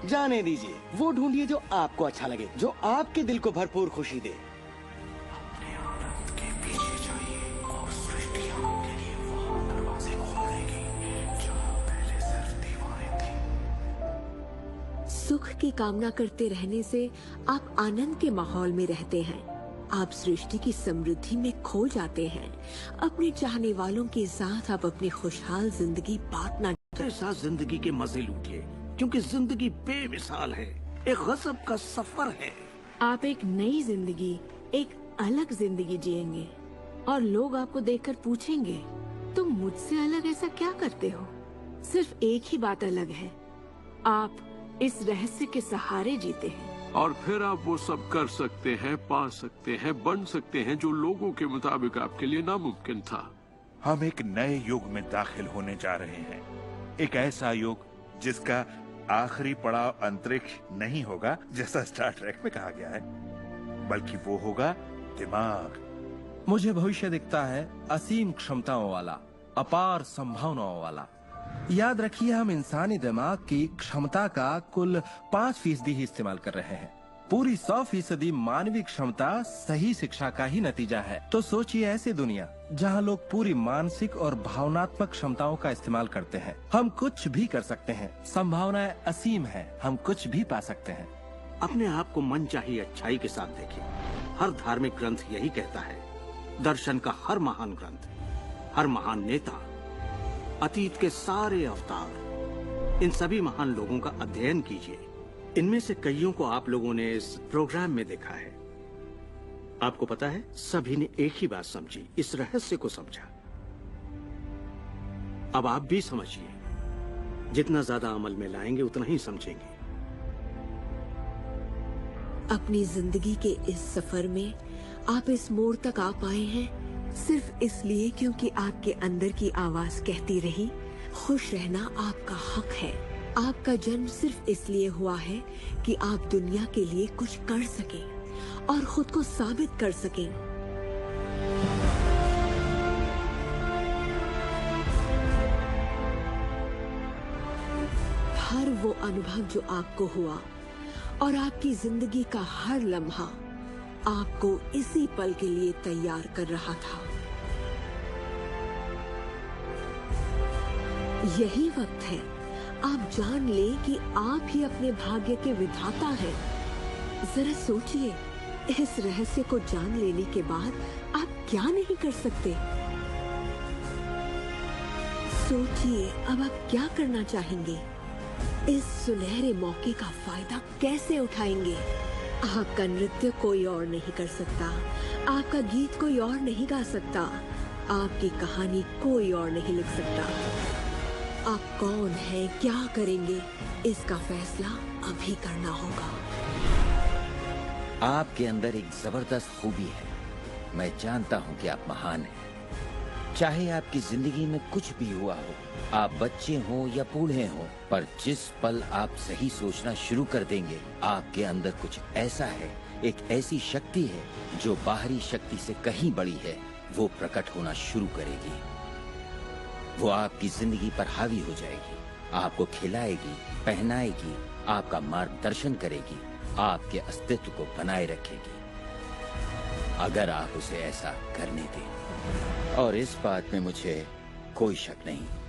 जाने दीजिए। वो ढूंढिए जो आपको अच्छा लगे, जो आपके दिल को भरपूर खुशी दे। अपने आनंद के पीछे जाइए और सृष्टि आपके लिए वो दरवाजे खोल देगी जहाँ पहले सिर्फ दीवारें थीं। सुख की कामना करते रहने से आप आनंद के माहौल में रहते हैं। आप सृष्टि की समृद्धि में खो जाते हैं। अपने चाहने वालों के साथ आप अपनी खुशहाल जिंदगी बांटना। ऐसा जिंदगी के मजे लूटिए, क्योंकि जिंदगी बेमिसाल है, एक गजब का सफर है। आप एक नई जिंदगी, एक अलग जिंदगी जिएंगे और लोग आपको देखकर पूछेंगे, तुम मुझसे अलग ऐसा क्या करते हो? सिर्फ एक ही बात अलग है, आप इस रहस्य के सहारे जीते हैं। और फिर आप वो सब कर सकते हैं, पा सकते हैं, बन सकते हैं जो लोगों के मुताबिक आपके लिए नामुमकिन था। हम एक नए युग में दाखिल होने जा रहे हैं, एक ऐसा युग जिसका आखिरी पड़ाव अंतरिक्ष नहीं होगा जैसा स्टार ट्रेक में कहा गया है, बल्कि वो होगा दिमाग। मुझे भविष्य दिखता है असीम क्षमताओं वाला, अपार संभावनाओं वाला। याद रखिए, हम इंसानी दिमाग की क्षमता का कुल 5% ही इस्तेमाल कर रहे हैं। पूरी 100% मानवीय क्षमता सही शिक्षा का ही नतीजा है। तो सोचिए ऐसी दुनिया जहां लोग पूरी मानसिक और भावनात्मक क्षमताओं का इस्तेमाल करते हैं। हम कुछ भी कर सकते हैं, संभावनाएं असीम है, हम कुछ भी पा सकते हैं। अपने आप को मनचाही अच्छाई के साथ देखिए। हर धार्मिक ग्रंथ यही कहता है। दर्शन का हर महान ग्रंथ, हर महान नेता, अतीत के सारे अवतार, इन सभी महान लोगों का अध्ययन कीजिए। इनमें से कईयों को आप लोगों ने इस प्रोग्राम में देखा है। आपको पता है, सभी ने एक ही बात समझी, इस रहस्य को समझा। अब आप भी समझिए। जितना ज्यादा अमल में लाएंगे उतना ही समझेंगे। अपनी जिंदगी के इस सफर में आप इस मोड़ तक आ पाए हैं सिर्फ इसलिए क्योंकि आपके अंदर की आवाज कहती रही, खुश रहना आपका हक है। आपका जन्म सिर्फ इसलिए हुआ है कि आप दुनिया के लिए कुछ कर सकें और खुद को साबित कर सकें। हर वो अनुभव जो आपको हुआ और आपकी जिंदगी का हर लम्हा आपको इसी पल के लिए तैयार कर रहा था। यही वक्त है आप जान लें कि आप ही अपने भाग्य के विधाता हैं। जरा सोचिए, इस रहस्य को जान लेने के बाद आप क्या नहीं कर सकते। सोचिए, अब आप क्या करना चाहेंगे? इस सुनहरे मौके का फायदा कैसे उठाएंगे? आपका नृत्य कोई और नहीं कर सकता, आपका गीत कोई और नहीं गा सकता, आपकी कहानी कोई और नहीं लिख सकता। आप कौन हैं, क्या करेंगे, इसका फैसला अभी करना होगा। आपके अंदर एक जबरदस्त खूबी है। मैं जानता हूं कि आप महान हैं। चाहे आपकी जिंदगी में कुछ भी हुआ हो, आप बच्चे हो या बूढ़े हो, पर जिस पल आप सही सोचना शुरू कर देंगे, आपके अंदर कुछ ऐसा है, एक ऐसी शक्ति है जो बाहरी शक्ति से कहीं बड़ी है, वो प्रकट होना शुरू करेगी। वो आपकी जिंदगी पर हावी हो जाएगी, आपको खिलाएगी, पहनाएगी, आपका मार्गदर्शन करेगी, आपके अस्तित्व को बनाए रखेगी, अगर आप उसे ऐसा करने दें। और इस बात में मुझे कोई शक नहीं।